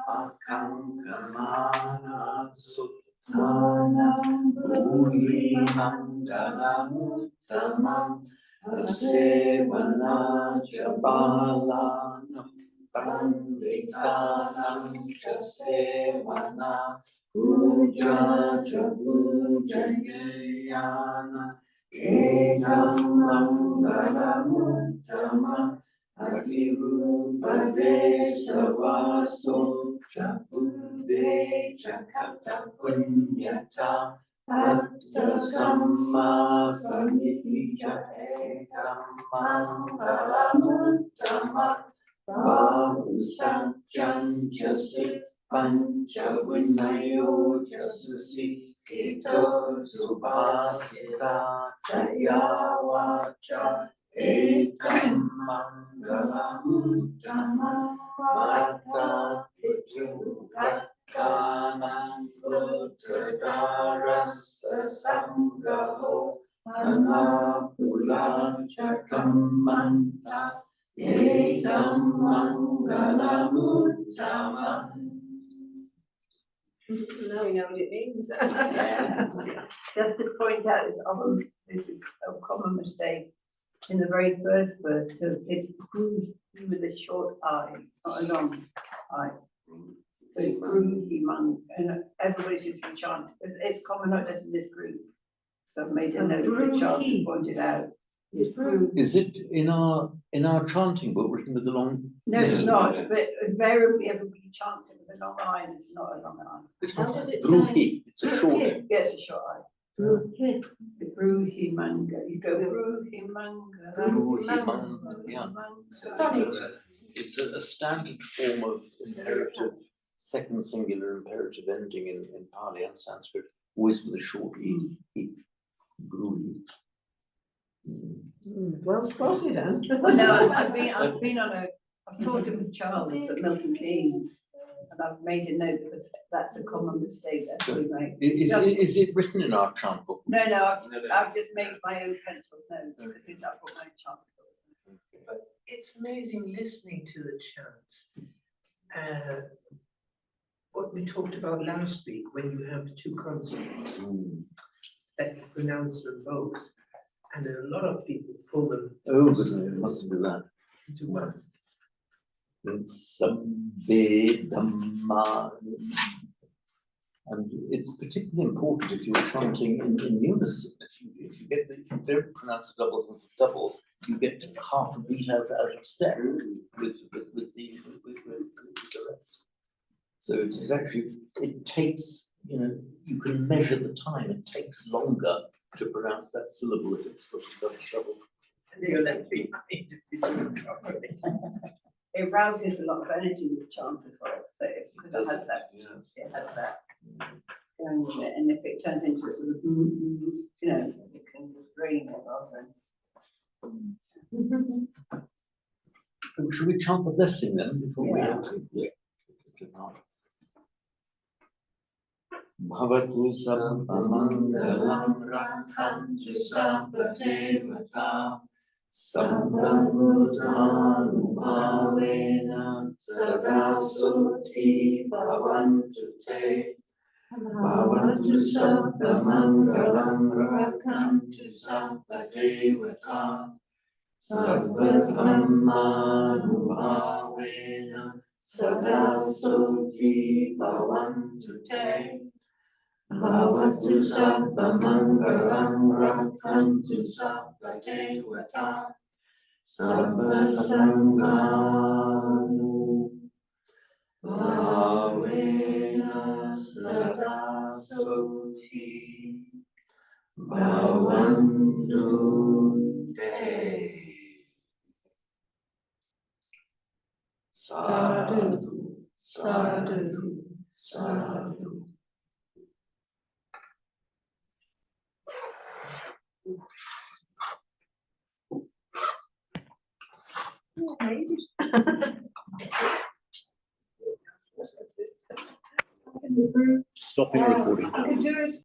Akankamana Suttanam Bhuri Mandalamuttamam Asevana Jabalanam Panditanam Jasevana Puja Jabujayana Ekam Mangalamuttamam Atirupadesa Savaso Chapude Chakata Punyata Atta Samma Samiticha Ekam Mangalamuttamam Bahu Satchan Jasit Pancha Vinayo Jasusi Ito Subhasita Jaya Vacha Etam Mangalamuttamam Mata Pitu Kattanam Uttadarasa Samgaho Anapula Chakamanta Etam Mangalamuttamam. Now we know what it means. Just to point out, this is a common mistake in the very first verse. It's with a short I, not a long I. So it's Brahman, and everybody seems to be chanting. It's common like this in this group. So I've made a note that Charles pointed out. Is it in our chanting book written with a long? No, it's not. But invariably, everybody chants it with a long I, and it's not a long I. It's How not does it Ruhi. It's a short. Yeah, it's a short I. The Bruhimanga, you go Bruhimanga. Yeah. Sorry. It's a standard form of imperative, second singular imperative ending in Pali and Sanskrit, always with a short e. Bruhi. Well spotted, Anne. No, I've been on I've taught it with Charles at Milton Keynes, and I've made a note because that's a common mistake that we make. Is it written in our chant book? No, I've just made my own pencil notes because I've got my chart. But it's amazing listening to the chants. What we talked about last week, when you have two consonants that you pronounce them both, and a lot of people pull them Oh, goodness, it must be that. into one. Sabbe Dhamma. And it's particularly important if you're chanting in unison. If you don't pronounce doubles as doubles, you get half a beat out of step with the rest. So it's actually, it takes, you can measure the time. It takes longer to pronounce that syllable if it's got a double. And you're left behind if you don't cover it. It rouses a lot of energy with chant as well, so because it has that, Yes. it has that going with it, and if it turns into a sort of, it can just drain it rather than. Should we chant the blessing then before we? Bhavatu Sabbamangalam Rakhantu Sabbatevata Sabbabhutanubhavena Sada Suti Bhavantu Te Bhavantu Sabbamangalam Rakhantu Sabbatevata Sabbadhammanubhavena Sada Suti Bhavantu Te Bhavatu Sabbamangalam Rakhantu Sabbatevata Sabbasanghanubhavena Sada Suti Bhavantu Te. Sadhu, sadhu, sadhu. Stopping recording. I can do it.